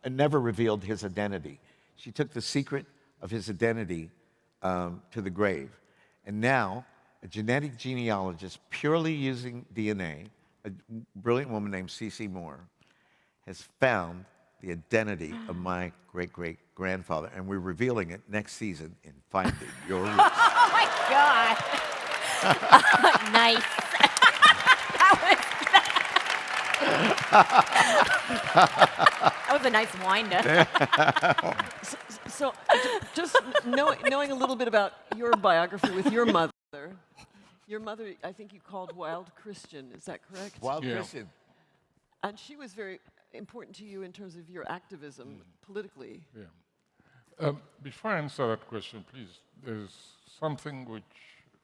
never revealed his identity. She took the secret of his identity to the grave. And now, a genetic genealogist, purely using DNA, a brilliant woman named C.C. Moore, has found the identity of my great-great-grandfather, and we're revealing it next season in Finding Your Roots. Oh my God! Nice. That was a nice wind-up. So just knowing a little bit about your biography with your mother, I think you called Wild Christian, is that correct? Wild Christian. And she was very important to you in terms of your activism politically. Yeah. Before I answer that question, please, there's something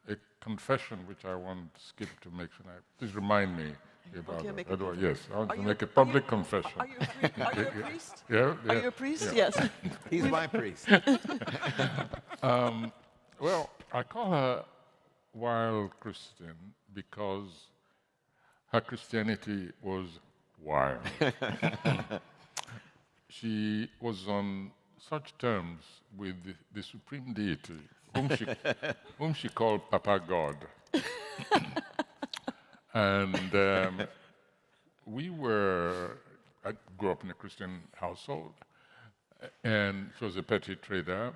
a confession which I want Skip to make tonight. Please remind me about that. Yes, I want to make a public confession. Are you a priest? Yeah. Are you a priest? Yeah. Yes. He's my priest. Well, I call her Wild Christian because her Christianity was wild. She was on such terms with the supreme deity, whom she called Papa God. And I grew up in a Christian household, and she was a petty trader.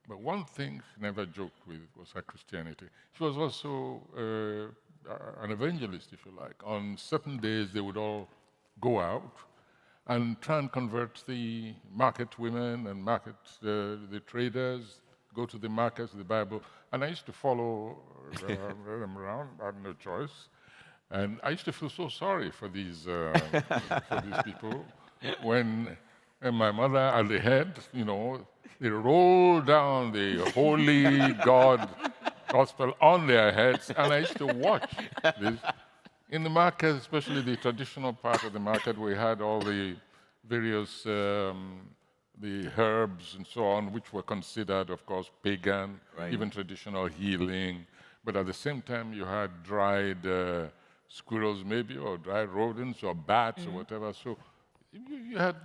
But one thing she never joked with was her Christianity. She was also an evangelist, if you like. On certain days, they would all go out and try and convert the market women and market the traders, go to the markets, the Bible. And I used to follow them around. I had no choice. And I used to feel so sorry for these people when my mother at the head, they roll down the holy God gospel on their heads, and I used to watch this. In the market, especially the traditional part of the market, we had all the various the herbs and so on, which were considered, of course, pagan, even traditional healing. But at the same time, you had dried squirrels, maybe, or dried rodents, or bats, or whatever. So you had,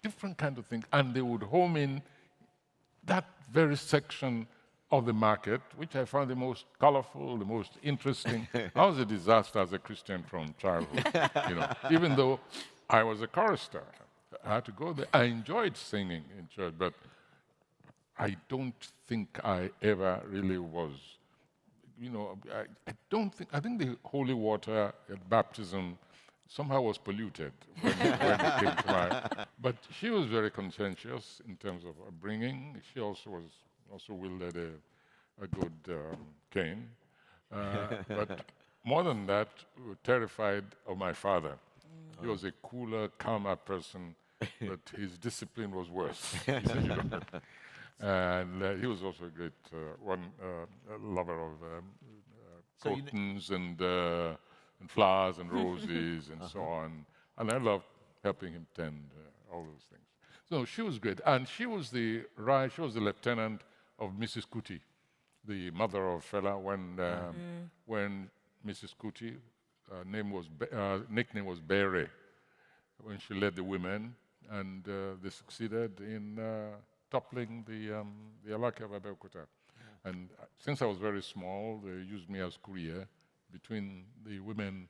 different kind of things, and they would home in that very section of the market, which I found the most colorful, the most interesting. I was a disaster as a Christian from childhood, even though I was a chorister. I had to go there. I enjoyed singing in church, but I don't think I ever really was, I think the holy water at baptism somehow was polluted when it came to my. But she was very conscientious in terms of upbringing. She also wielded a good cane. But more than that, we were terrified of my father. He was a cooler, calmer person, but his discipline was worse. And he was also a great lover of cottons and flowers and roses and so on. And I loved helping him tend all those things. So she was great. And she was the lieutenant of Mrs. Kuti, the mother of Fela, when Mrs. Kuti, nickname was Bere, when she led the women, and they succeeded in toppling the Alake of Abeokuta. And since I was very small, they used me as courier between the women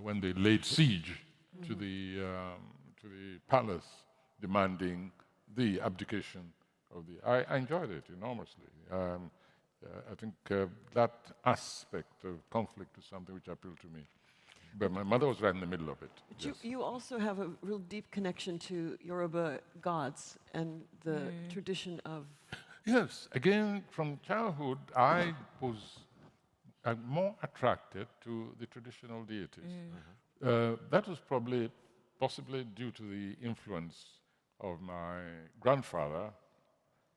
when they laid siege to the palace, demanding the abdication of the. I enjoyed it enormously. I think that aspect of conflict is something which appealed to me. But my mother was right in the middle of it. Yes. You also have a real deep connection to Yoruba gods and the tradition of. Yes, again, from childhood, I was more attracted to the traditional deities. That was possibly due to the influence of my grandfather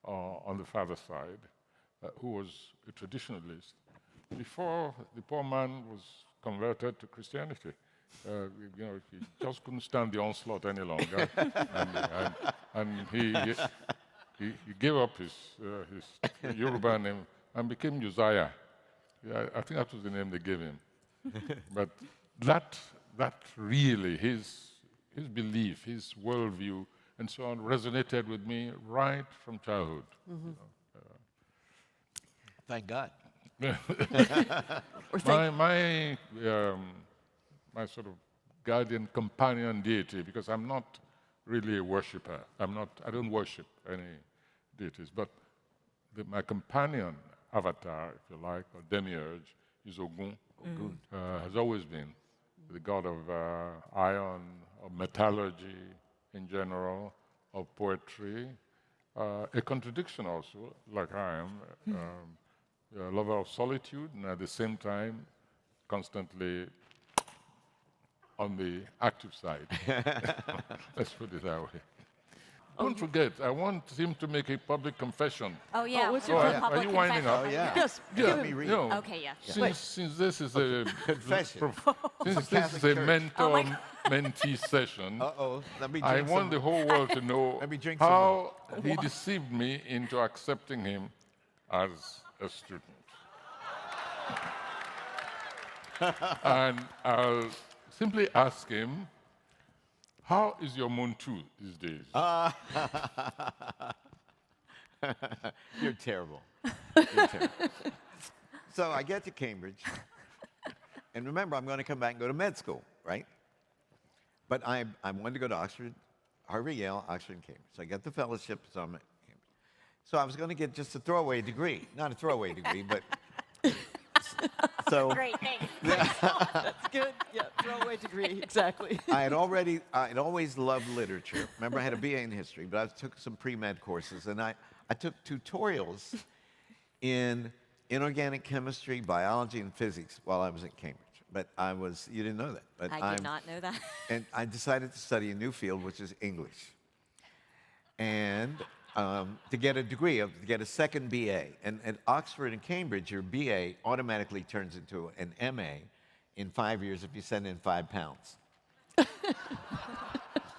on the father's side, who was a traditionalist, before the poor man was converted to Christianity. He just couldn't stand the onslaught any longer, and he gave up his Yoruba name and became Josiah. Yeah, I think that was the name they gave him. But that really, his belief, his worldview, and so on, resonated with me right from childhood. Thank God. My sort of guardian companion deity, because I'm not really a worshipper. I don't worship any deities, but my companion avatar, if you like, or demiurge, is Ogun. Has always been the god of iron, of metallurgy in general, of poetry. A contradiction also, like I am, a lover of solitude, and at the same time, constantly on the active side. Let's put it that way. Don't forget, I want him to make a public confession. Oh, yeah. what's we'll your do a Are public you winding confession. up? Yeah. Yes, Let me read. Okay, yeah. Since this is a Confession. since this is Catholic a Church. mentor-mentee session, Let me I drink want the whole world to know Let me drink some how he deceived me into accepting him as a student. And I'll simply ask him, how is your Muntu these days? You're terrible. You're terrible. So I get to Cambridge, and remember, I'm going to come back and go to med school, right? But I wanted to go to Oxford, Harvard, Yale, Oxford, and Cambridge. So I got the fellowship, so I'm at Cambridge. So I was going to get just a throwaway degree. Not a throwaway degree, but... So Great, thanks. That's good. Yeah, throwaway degree, exactly. I'd always loved literature. Remember, I had a BA in history, but I took some pre-med courses, and I took tutorials in inorganic chemistry, biology, and physics while I was at Cambridge. But you didn't know that. But I did not know that. And I decided to study a new field, which is English. And to get a degree, to get a second BA. And at Oxford and Cambridge, your BA automatically turns into an MA in 5 years if you send in 5 pounds.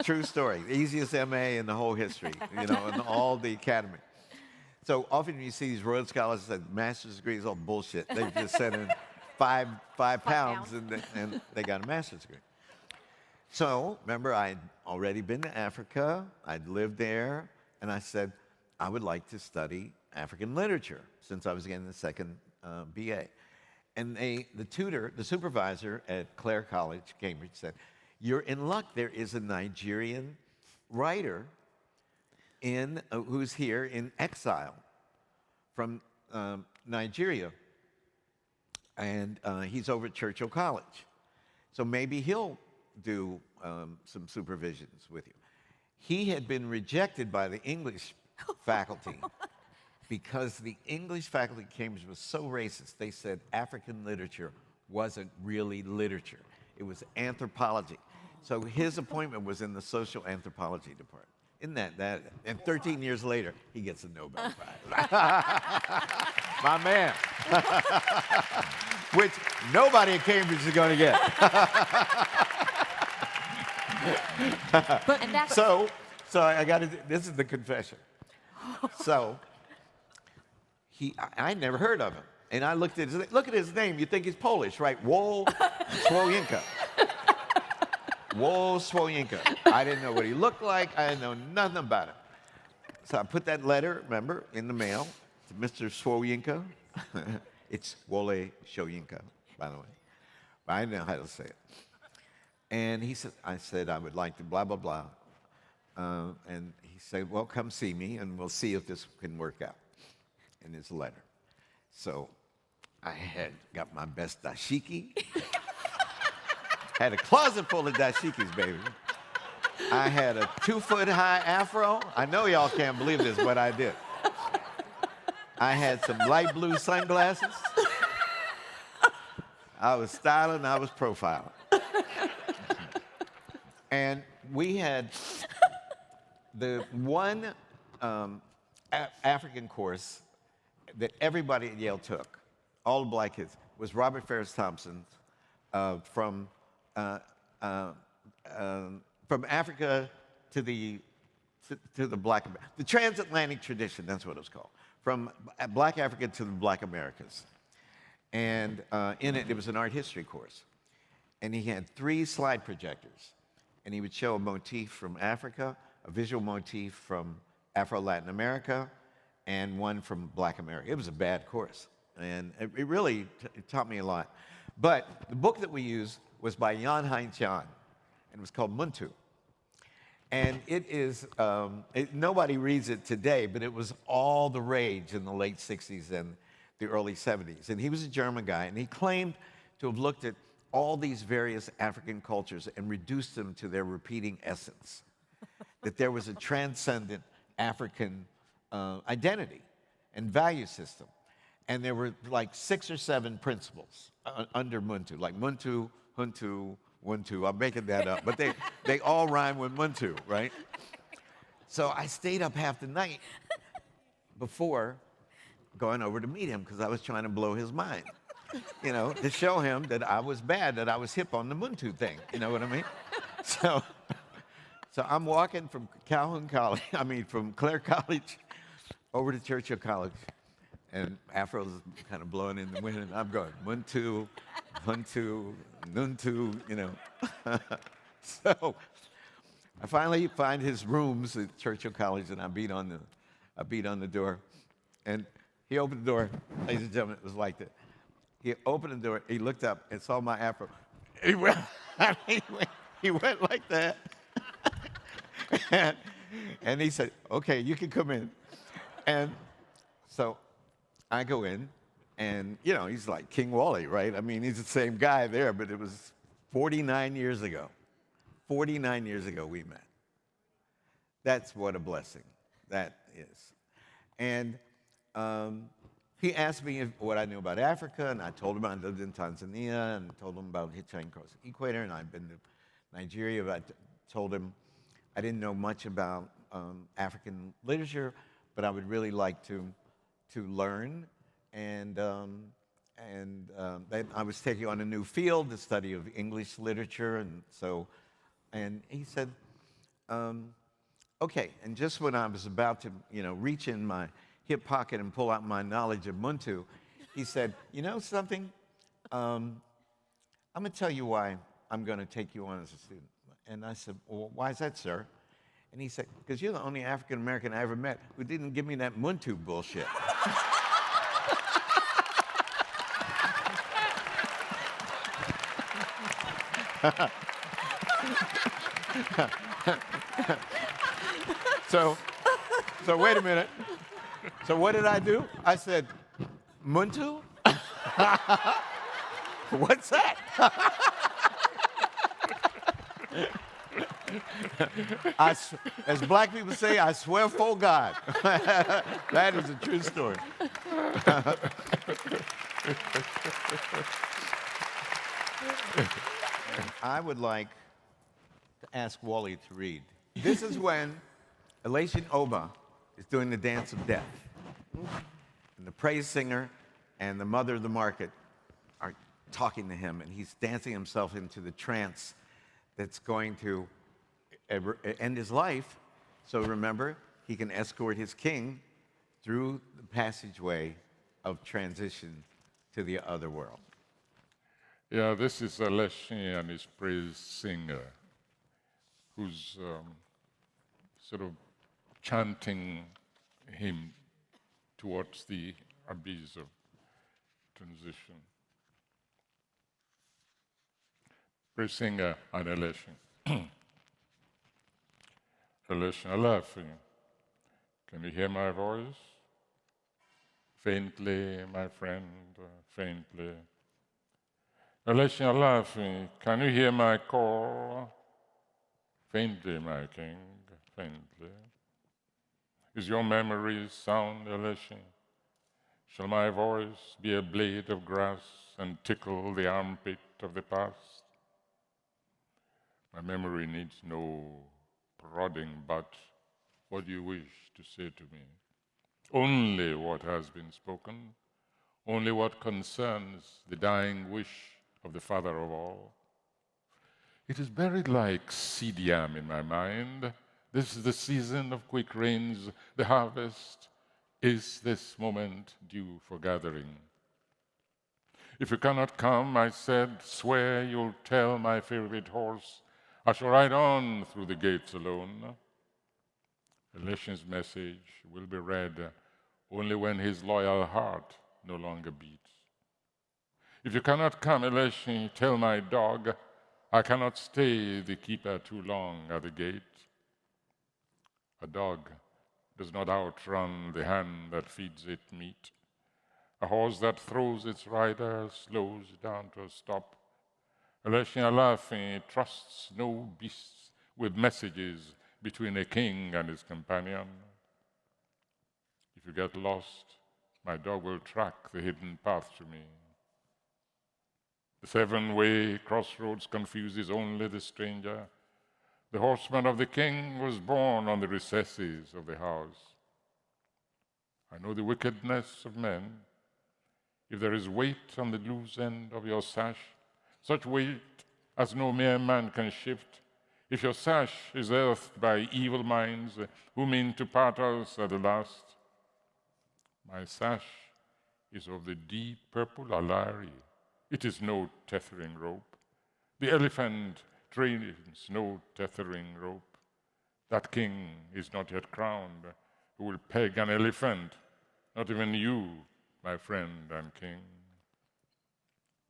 True story. The easiest MA in the whole history, in all the academy. So often you see these Rhodes Scholars that master's degrees, all bullshit. They just sent in five pounds and they got a master's degree. So remember, I'd already been to Africa. I'd lived there. And I said, I would like to study African literature since I was getting the second BA. And the supervisor at Clare College, Cambridge, said, you're in luck. There is a Nigerian writer who's here in exile from Nigeria. And he's over at Churchill College. So maybe he'll do some supervisions with you. He had been rejected by the English faculty because the English faculty at Cambridge was so racist. They said African literature wasn't really literature. It was anthropology. So his appointment was in the social anthropology department. Isn't that? And 13 years later, he gets a Nobel Prize. My man. Which nobody at Cambridge is going to get. So I got to. This is the confession. So I never heard of him, and I look at his name. You think he's Polish, right? Wole Soyinka. Wole Soyinka. I didn't know what he looked like. I didn't know nothing about him. So I put that letter, remember, in the mail to Mr. Soyinka. It's Wole Soyinka, by the way. But I didn't know how to say it. And I said, I would like to blah, blah, blah. And he said, well, come see me, and we'll see if this can work out in his letter. So I had got my best dashiki. Had a closet full of dashikis, baby. I had a 2-foot-high afro. I know y'all can't believe this, but I did. I had some light blue sunglasses. I was styling, I was profiling. And we had the one African course that everybody at Yale took, all the black kids, was Robert Farris Thompson's from Africa to the transatlantic tradition. That's what it was called. From Black Africa to the Black Americas, and in it was an art history course, and he had 3 slide projectors, and he would show a motif from Africa, a visual motif from Afro-Latin America, and one from Black America. It was a bad course, and it really taught me a lot. But the book that we used was by Jan Heinz Jan, and it was called Muntu. And it is, nobody reads it today, but it was all the rage in the late 60s and the early 70s. And he was a German guy, and he claimed to have looked at all these various African cultures and reduced them to their repeating essence. That there was a transcendent African identity and value system. And there were like 6 or 7 principles under Muntu, like Muntu, Huntu, Muntu. I'm making that up, but they all rhyme with Muntu, right? So I stayed up half the night before going over to meet him because I was trying to blow his mind, to show him that I was bad, that I was hip on the Muntu thing. You know what I mean? So I'm walking from from Clare College over to Churchill College, and Afro's kind of blowing in the wind, and I'm going, Muntu, Huntu, Nuntu, So I finally find his rooms at Churchill College, and I beat on the door. And he opened the door. Ladies and gentlemen, it was like that. He opened the door, he looked up and saw my afro. He went like that. and he said, okay, you can come in. And so I go in, and, you know, he's like King Wally, right? I mean, he's the same guy there, but it was 49 years ago. 49 years ago we met. That's what a blessing that is. And he asked me what I knew about Africa, and I told him I lived in Tanzania, and told him about hitchhiking across the equator, and I'd been to Nigeria. But I told him I didn't know much about African literature, but I would really like to learn. And then I was taking on a new field, the study of English literature, and he said, okay. And just when I was about to, you know, reach in my hip pocket and pull out my knowledge of Muntu, he said, you know something? I'm going to tell you why I'm going to take you on as a student. And I said, well, why is that, sir? And he said, because you're the only African-American I ever met who didn't give me that Muntu bullshit. So wait a minute. So what did I do? I said, Muntu? What's that? As black people say, I swear for God. That is a true story. I would like to ask Wally to read. This is when Elation Oba is doing the dance of death. And the praise singer and the mother of the market are talking to him, and he's dancing himself into the trance that's going to end his life. So remember, he can escort his king through the passageway of transition to the other world. Yeah, this is Elation and his praise singer, who's sort of chanting him towards the abyss of transition. Praise singer and Elation. Elation, Alaafin, can you hear my voice? Faintly, my friend, faintly. Elation, Alaafin, can you hear my call? Faintly, my king, faintly. Is your memory sound, Elation? Shall my voice be a blade of grass and tickle the armpit of the past? My memory needs no prodding, but what do you wish to say to me? Only what has been spoken, only what concerns the dying wish of the Father of all. It is buried like seed yam in my mind. This is the season of quick rains, the harvest. Is this moment due for gathering? If you cannot come, I said, swear you'll tell my favorite horse I shall ride on through the gates alone. Elation's message will be read only when his loyal heart no longer beats. If you cannot come, Elation, tell my dog I cannot stay the keeper too long at the gate. A dog does not outrun the hand that feeds it meat. A horse that throws its rider slows down to a stop. Elation Alaafin trusts no beasts with messages between a king and his companion. If you get lost, my dog will track the hidden path to me. The seven-way crossroads confuses only the stranger. The horseman of the king was born on the recesses of the house. I know the wickedness of men. If there is weight on the loose end of your sash, such weight as no mere man can shift, if your sash is earthed by evil minds who mean to part us at the last, my sash is of the deep purple alari. It is no tethering rope. The elephant trains no tethering rope. That king is not yet crowned who will peg an elephant, not even you, my friend and king.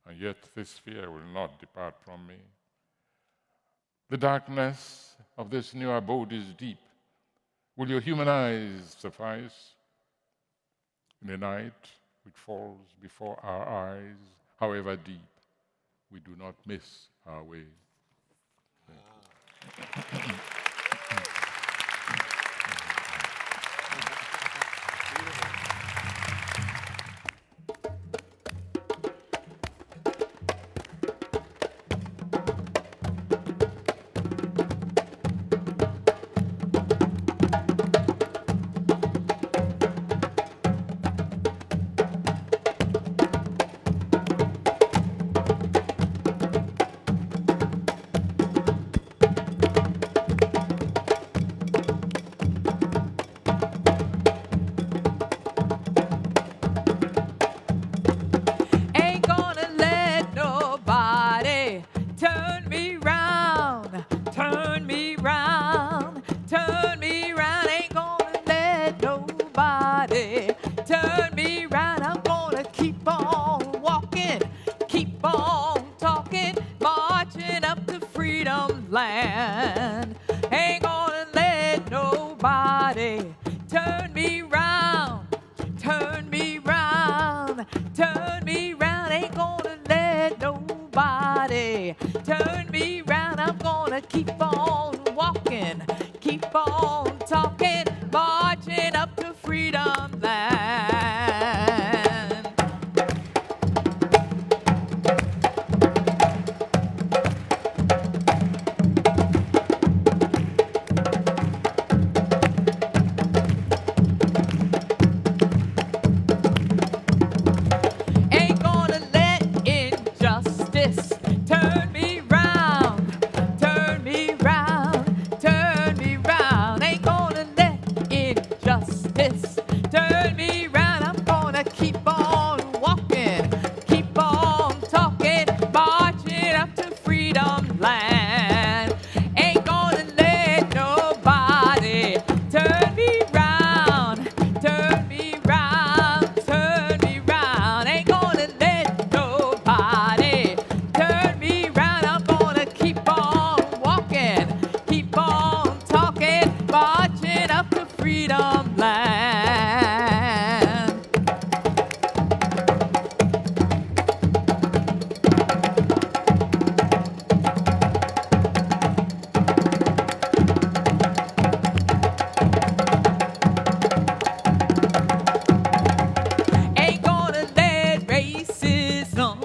And yet this fear will not depart from me. The darkness of this new abode is deep. Will your human eyes suffice? In the night which falls before our eyes, however deep, we do not miss our way. Ain't gonna let nobody turn me round, turn me round, turn me round. Ain't gonna let nobody turn me round. I'm gonna keep on walking, keep on talking, marching up to freedom land. Ain't gonna let nobody turn me round, turn me round, turn me round. Ain't gonna let nobody turn me round. I'm gonna keep on walking, keep on talking, marching up to freedom land. Ain't gonna let injustice turn me round, turn me round, turn me round. Ain't gonna let injustice turn me round. I'm gonna keep on walking, keep on talking, marching up to freedom land. Ain't gonna let nobody turn me round, turn me round, turn me round. Ain't gonna let nobody turn me round. I'm gonna keep on walking, keep on talking, marching up to freedom land. Ain't gonna let racism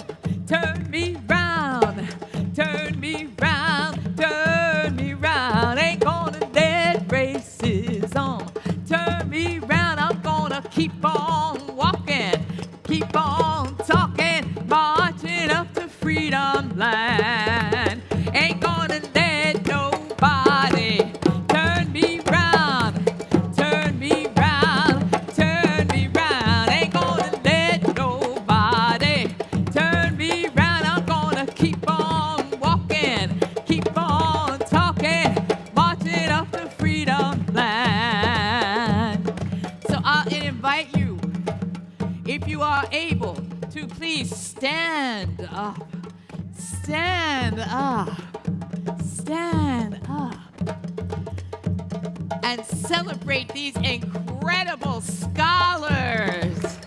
turn me round, turn me round, turn me round. Ain't gonna let racism turn me round. I'm gonna keep on walking, keep on talking, marching up to freedom land. Ain't gonna let nobody turn me round, turn me round, turn me round. Ain't gonna let nobody turn me round. I'm gonna keep on walking, keep on talking, marching up to freedom land. So I'll invite you, if you are able, to please stand up, stand up, stand up, and celebrate these incredible scholars.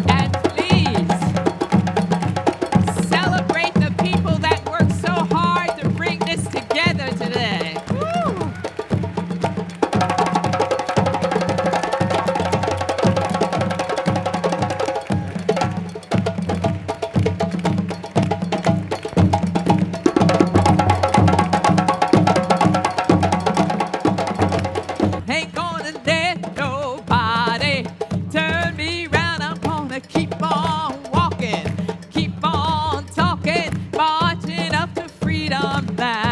And please celebrate the people that worked so hard to bring this together today. Woo! Ain't gonna let nobody turn me round. I'm gonna keep on walking, keep on talking, marching up to freedom land.